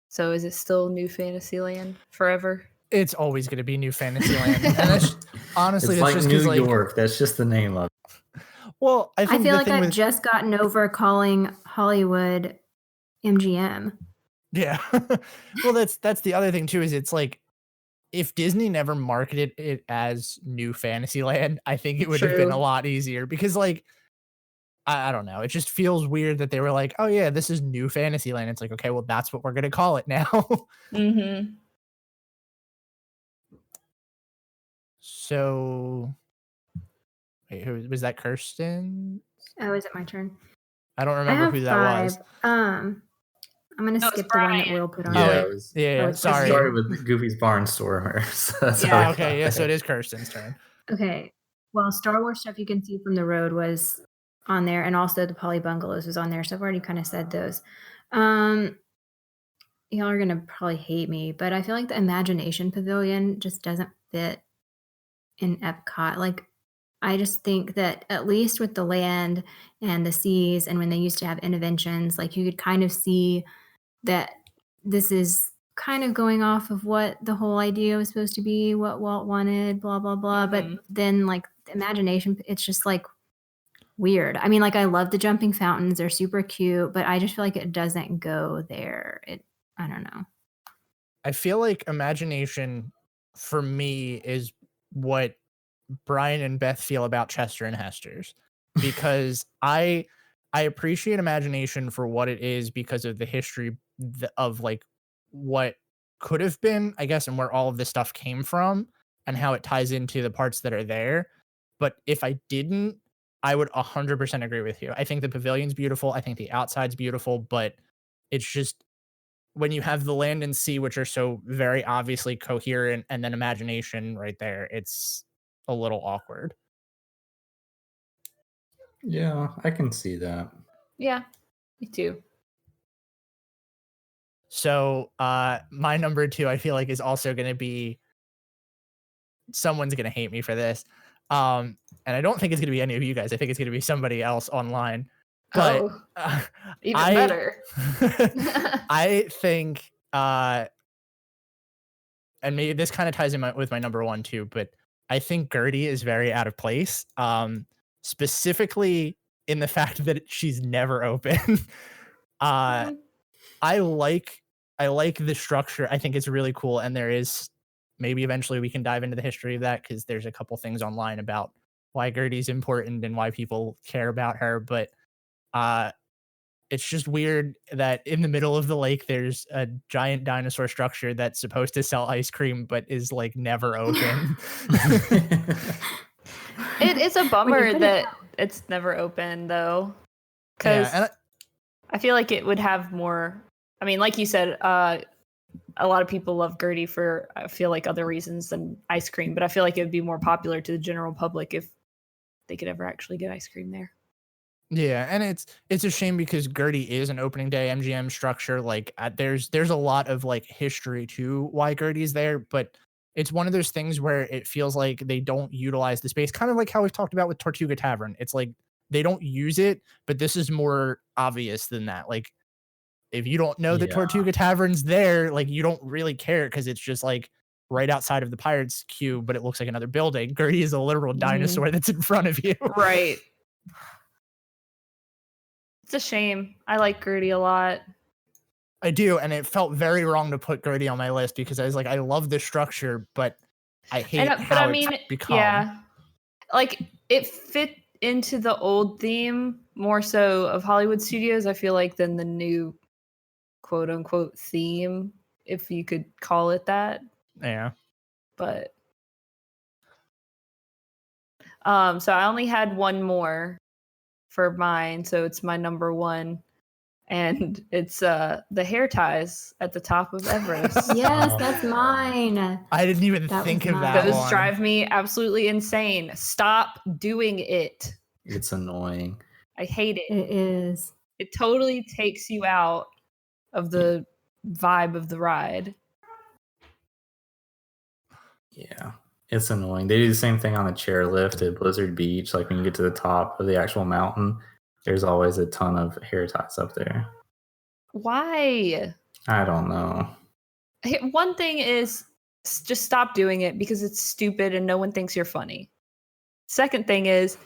So is it still New Fantasyland forever? It's always going to be New Fantasyland. And that's honestly, It's that's like just New 'cause, like, York. That's just the name of it. well, I I think feel the like thing I've with just gotten over calling Hollywood MGM. yeah, well, that's the other thing too. Is it's like if Disney never marketed it as New Fantasyland, I think it would have been a True. lot easier because like I don't know, it just feels weird that they were like, oh yeah, this is New Fantasyland. It's like okay, well that's what we're gonna call it now. Mm-hmm. So wait, who was that? Kirsten? Oh, is it my turn? I don't I remember have who that 5. was. I'm gonna No, it's skip the one that Brian. Will put on. Oh, Yeah, wait. it was. Yeah, it's sorry. Started with Goofy's Barn Store. So that's how Yeah. I Okay, got yeah, so that. it is Kirsten's turn. Okay. Well, Star Wars Stuff You Can See from the Road was on there, and also the Polly Bungalows was on there. So I've already kind of said those. Y'all are gonna probably hate me, but I feel like the Imagination Pavilion just doesn't fit in Epcot. Like, I just think that at least with the land and the seas, and when they used to have interventions, like you could kind of see that this is kind of going off of what the whole idea was supposed to be, what Walt wanted, blah, blah, blah. But Mhm. then, like, the imagination, it's just like weird. I mean, like, I love the jumping fountains, they're super cute, but I just feel like it doesn't go there. I don't know. I feel like Imagination for me is what Brian and Beth feel about Chester and Hester's because I appreciate Imagination for what it is because of the history of like what could have been, I guess, and where all of this stuff came from and how it ties into the parts that are there. But if I didn't, I would 100% agree with you. I think the pavilion's beautiful. I think the outside's beautiful, but it's just when you have the land and sea, which are so very obviously coherent, and then Imagination right there, it's a little awkward. Yeah, I can see that. Yeah, me too. So my number 2, I feel like, is also going to be someone's going to hate me for this. And I don't think it's going to be any of you guys. I think it's going to be somebody else online. But Even better. I think, and maybe this kind of ties in with my number 1 too, but I think Gertie is very out of place. Specifically in the fact that she's never open. I like the structure. I think it's really cool. And there is maybe eventually we can dive into the history of that because there's a couple things online about why Gertie's important and why people care about her. But it's just weird that in the middle of the lake there's a giant dinosaur structure that's supposed to sell ice cream but is like never open. It is a When you bummer put it that it's never open though, because Yeah, and I feel like it would have more. I mean, like you said, a lot of people love Gertie for I feel like other reasons than ice cream, but I feel like it would be more popular to the general public if they could ever actually get ice cream there. yeah, and it's a shame because Gertie is an opening day MGM structure. Like there's a lot of like history to why Gertie's there, but it's one of those things where it feels like they don't utilize the space, kind of like how we've talked about with Tortuga Tavern. It's like they don't use it, but this is more obvious than that. Like if you don't know that Yeah. Tortuga Tavern's there, like you don't really care because it's just like right outside of the Pirates queue, but it looks like another building. Gertie is a literal dinosaur that's in front of you. Right. It's a shame. I like Gertie a lot. I do, and it felt very wrong to put Gertie on my list because I was like, I love the structure, but I hate how it's become. yeah, like it fit into the old theme more so of Hollywood Studios, I feel like, than the new quote unquote theme, if you could call it that. Yeah. But so I only had one more for mine, so it's my number 1. and it's the hair ties at the top of Everest. Yes, Oh, that's yeah. mine. I didn't even That think was of mine. that Those one. drive me absolutely insane. Stop doing it. It's annoying. I hate it. It is. It totally takes you out of the vibe of the ride. Yeah, it's annoying. They do the same thing on the chairlift at Blizzard Beach. Like when you get to the top of the actual mountain, there's always a ton of hair ties up there. Why? I don't know. One thing is just stop doing it because it's stupid and no one thinks you're funny. Second thing is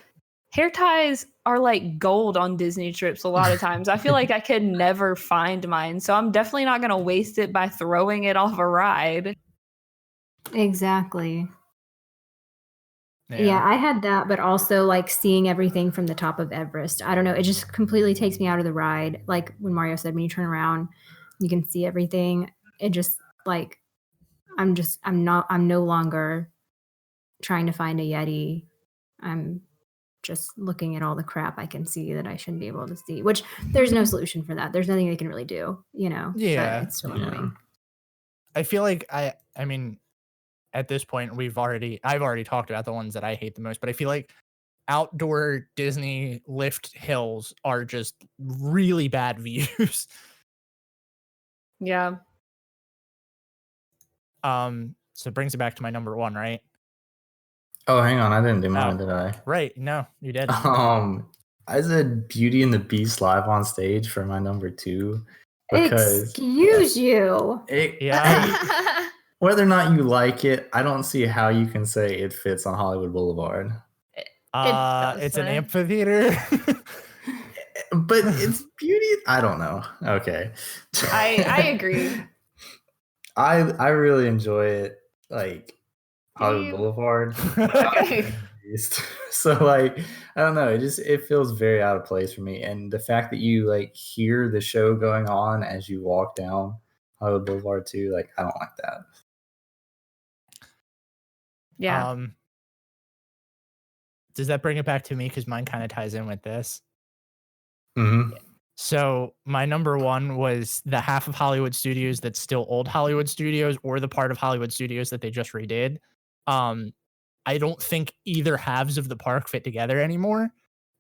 hair ties are like gold on Disney trips a lot of times. I feel like I could never find mine, so I'm definitely not going to waste it by throwing it off a ride. Exactly. Yeah, I had that, but also like seeing everything from the top of Everest. I don't know. It just completely takes me out of the ride. Like when Mario said, when you turn around, you can see everything. It just like, I'm no longer trying to find a Yeti. I'm just looking at all the crap I can see that I shouldn't be able to see, which there's no solution for that. There's nothing they can really do, you know? but Yeah. it's so annoying. I feel like I mean, at this point, I've already talked about the ones that I hate the most, but I feel like outdoor Disney lift hills are just really bad views. Yeah. So it brings it back to my number one, right? Oh, hang on. I didn't do mine, Oh. did I? Right. No, you did. I said Beauty and the Beast live on stage for my number 2 because Excuse you. Yeah. whether or not you like it, I don't see how you can say it fits on Hollywood Boulevard. It's an doesn't. amphitheater. But it's beauty. I don't know. Okay. I agree. I really enjoy it. Like Hollywood you? Boulevard. Okay. So like I don't know. It feels very out of place for me. And the fact that you like hear the show going on as you walk down Hollywood Boulevard too, like I don't like that. Yeah. Does that bring it back to me? Because mine kind of ties in with this. Mm-hmm. So my number one was the half of Hollywood Studios that's still old Hollywood Studios, or the part of Hollywood Studios that they just redid. I don't think either halves of the park fit together anymore.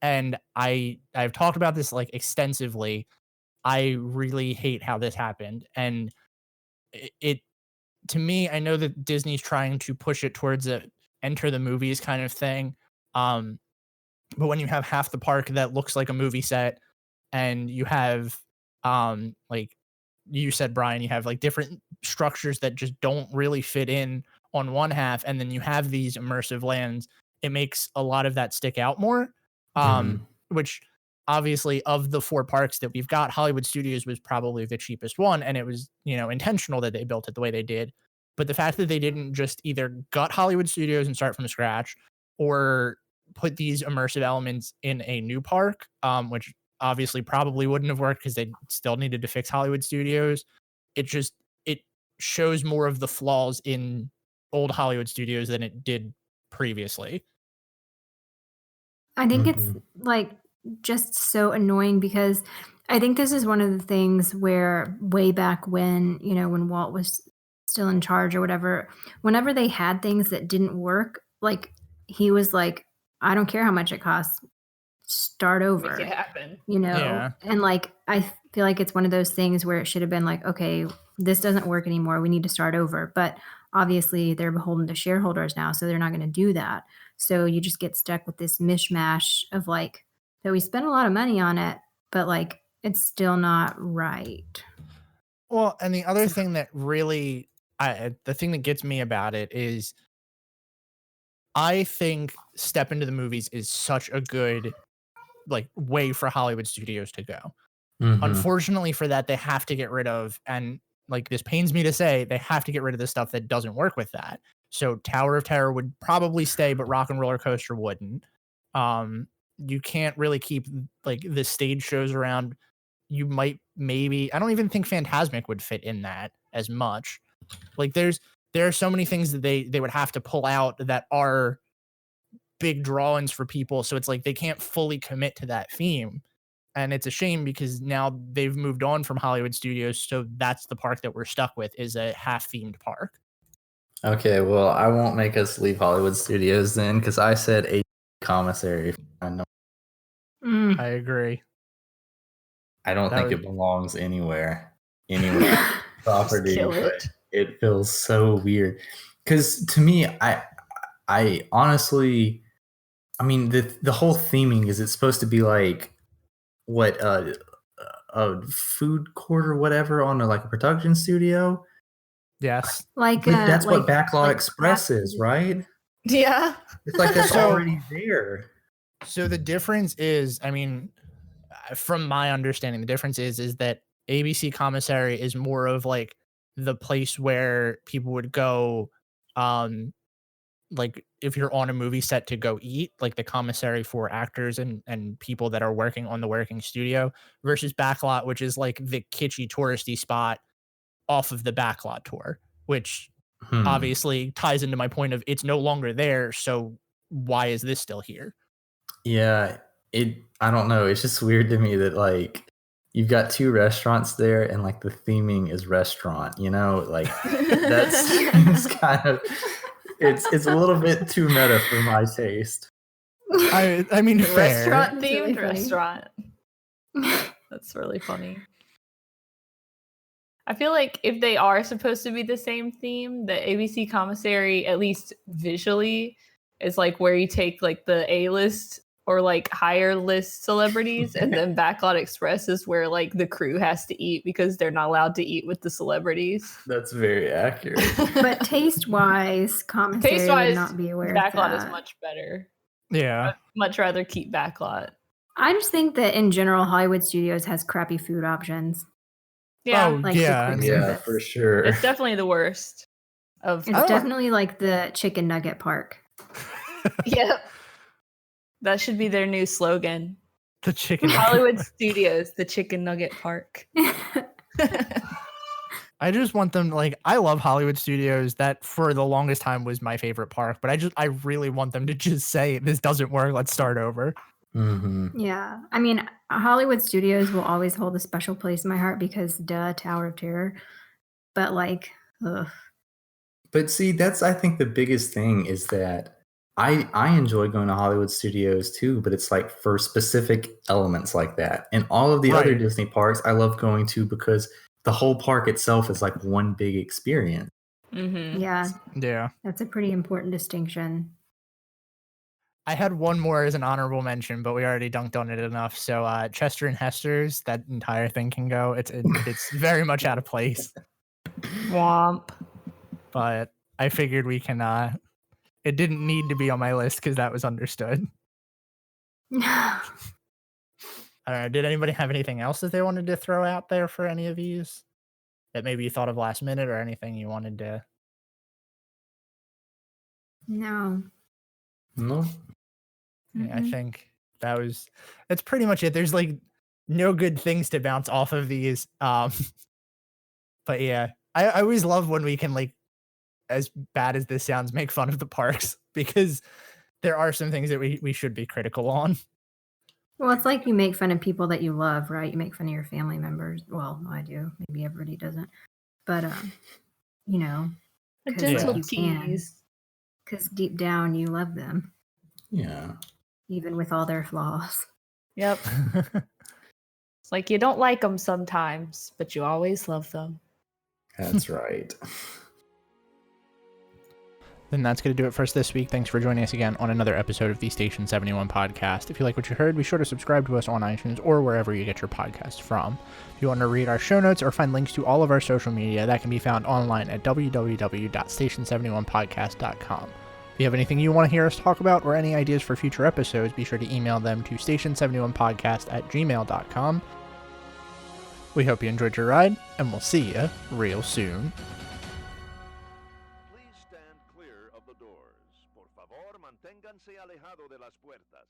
And I've talked about this like extensively. I really hate how this happened. And it to me, I know that Disney's trying to push it towards a enter the movies kind of thing. But when you have half the park that looks like a movie set, and you have like you said, Brian, you have like different structures that just don't really fit in on one half, and then you have these immersive lands, it makes a lot of that stick out more. Which obviously, of the 4 parks that we've got, Hollywood Studios was probably the cheapest one, and it was, intentional that they built it the way they did. But the fact that they didn't just either gut Hollywood Studios and start from scratch, or put these immersive elements in a new park, which obviously probably wouldn't have worked because they still needed to fix Hollywood Studios. It shows more of the flaws in old Hollywood Studios than it did previously. I think it's like just so annoying because I think this is one of the things where way back when, when Walt was still in charge or whatever, whenever they had things that didn't work, like he was like, I don't care how much it costs, start over. Make it happen. Yeah. And like I feel like it's one of those things where it should have been like, okay, this doesn't work anymore, we need to start over. But obviously they're beholden to shareholders now, so they're not going to do that. So you just get stuck with this mishmash of like, so we spent a lot of money on it, but like it's still not right. Well, and the other thing that really the thing that gets me about it is I think Step Into the Movies is such a good like way for Hollywood Studios to go. Unfortunately for that, they have to get rid of, and like this pains me to say, they have to get rid of the stuff that doesn't work with that. So Tower of Terror would probably stay, but Rock and Roller Coaster wouldn't. You can't really keep like the stage shows around. You might maybe, I don't even think Fantasmic would fit in that as much. Like there are so many things that they would have to pull out that are big draw-ins for people. So it's like they can't fully commit to that theme. And it's a shame because now they've moved on from Hollywood Studios. So that's the park that we're stuck with, is a half themed park. Okay, well, I won't make us leave Hollywood Studios then, because I said a commissary. I know. I agree. I don't That think was- it belongs anywhere property, kill but it. it feels so weird. Because to me, I honestly, I mean, the whole theming is it's supposed to be like what a food court or whatever on like a production studio. Yes. Like But that's like, what Backlot like Express craft- is, right? Yeah. It's like that's So- already there. So the difference is, I mean, from my understanding, the difference is that ABC Commissary is more of like the place where people would go, like if you're on a movie set to go eat, like the commissary for actors and people that are working on the working studio, versus Backlot, which is like the kitschy touristy spot off of the Backlot tour, which obviously ties into my point of it's no longer there. So why is this still here? Yeah, I don't know. It's just weird to me that like you've got two restaurants there and like the theming is restaurant, like that's it's kind of it's a little bit too meta for my taste. I mean, fair. Restaurant That's really themed funny. restaurant. That's really funny. I feel like if they are supposed to be the same theme, the ABC Commissary, at least visually, is like where you take like the A-list or like higher list celebrities, and then Backlot Express is where like the crew has to eat because they're not allowed to eat with the celebrities. That's very accurate. But taste-wise, commissary would Taste-wise, not be aware Backlot of is that. much better. Yeah. I'd much rather keep Backlot. I just think that in general, Hollywood Studios has crappy food options. Yeah, Oh, Like the yeah. quick Yeah, service. for sure. it's definitely the worst of. It's definitely like the chicken nugget park. Yep. That should be their new slogan. The chicken. Hollywood Studios, the Chicken Nugget Park. I just want them I love Hollywood Studios. That for the longest time was my favorite park, but I really want them to just say this doesn't work. Let's start over. Yeah. I mean, Hollywood Studios will always hold a special place in my heart because Tower of Terror. But ugh. But see, that's I think the biggest thing is that I enjoy going to Hollywood Studios too, but it's like for specific elements like that. And all of the other Right. Disney parks I love going to because the whole park itself is like one big experience. Mm-hmm. Yeah, Yeah. that's a pretty important distinction. I had one more as an honorable mention, but we already dunked on it enough. So Chester and Hester's, that entire thing can go. It's very much out of place. Womp. But I figured we can it didn't need to be on my list because that was understood. I don't know. Did anybody have anything else that they wanted to throw out there for any of these that maybe you thought of last minute or anything you wanted to? No. No. Yeah, I think that's pretty much it. There's no good things to bounce off of these. But yeah, I always love when we can as bad as this sounds, make fun of the parks because there are some things that we should be critical on. Well, it's like you make fun of people that you love, right? You make fun of your family members. Well, I do. Maybe everybody doesn't. But, A 'cause, gentle you can. tease. Because deep down you love them, Yeah. even with all their flaws. Yep. It's like you don't like them sometimes, but you always love them. That's right. Then that's going to do it for us this week. Thanks for joining us again on another episode of the Station 71 podcast. If you like what you heard, be sure to subscribe to us on iTunes or wherever you get your podcasts from. If you want to read our show notes or find links to all of our social media, that can be found online at www.station71podcast.com. If you have anything you want to hear us talk about or any ideas for future episodes, be sure to email them to station71podcast@gmail.com. We hope you enjoyed your ride, and we'll see you real soon. Please stand clear of the doors. Por favor, manténganse alejado de las puertas.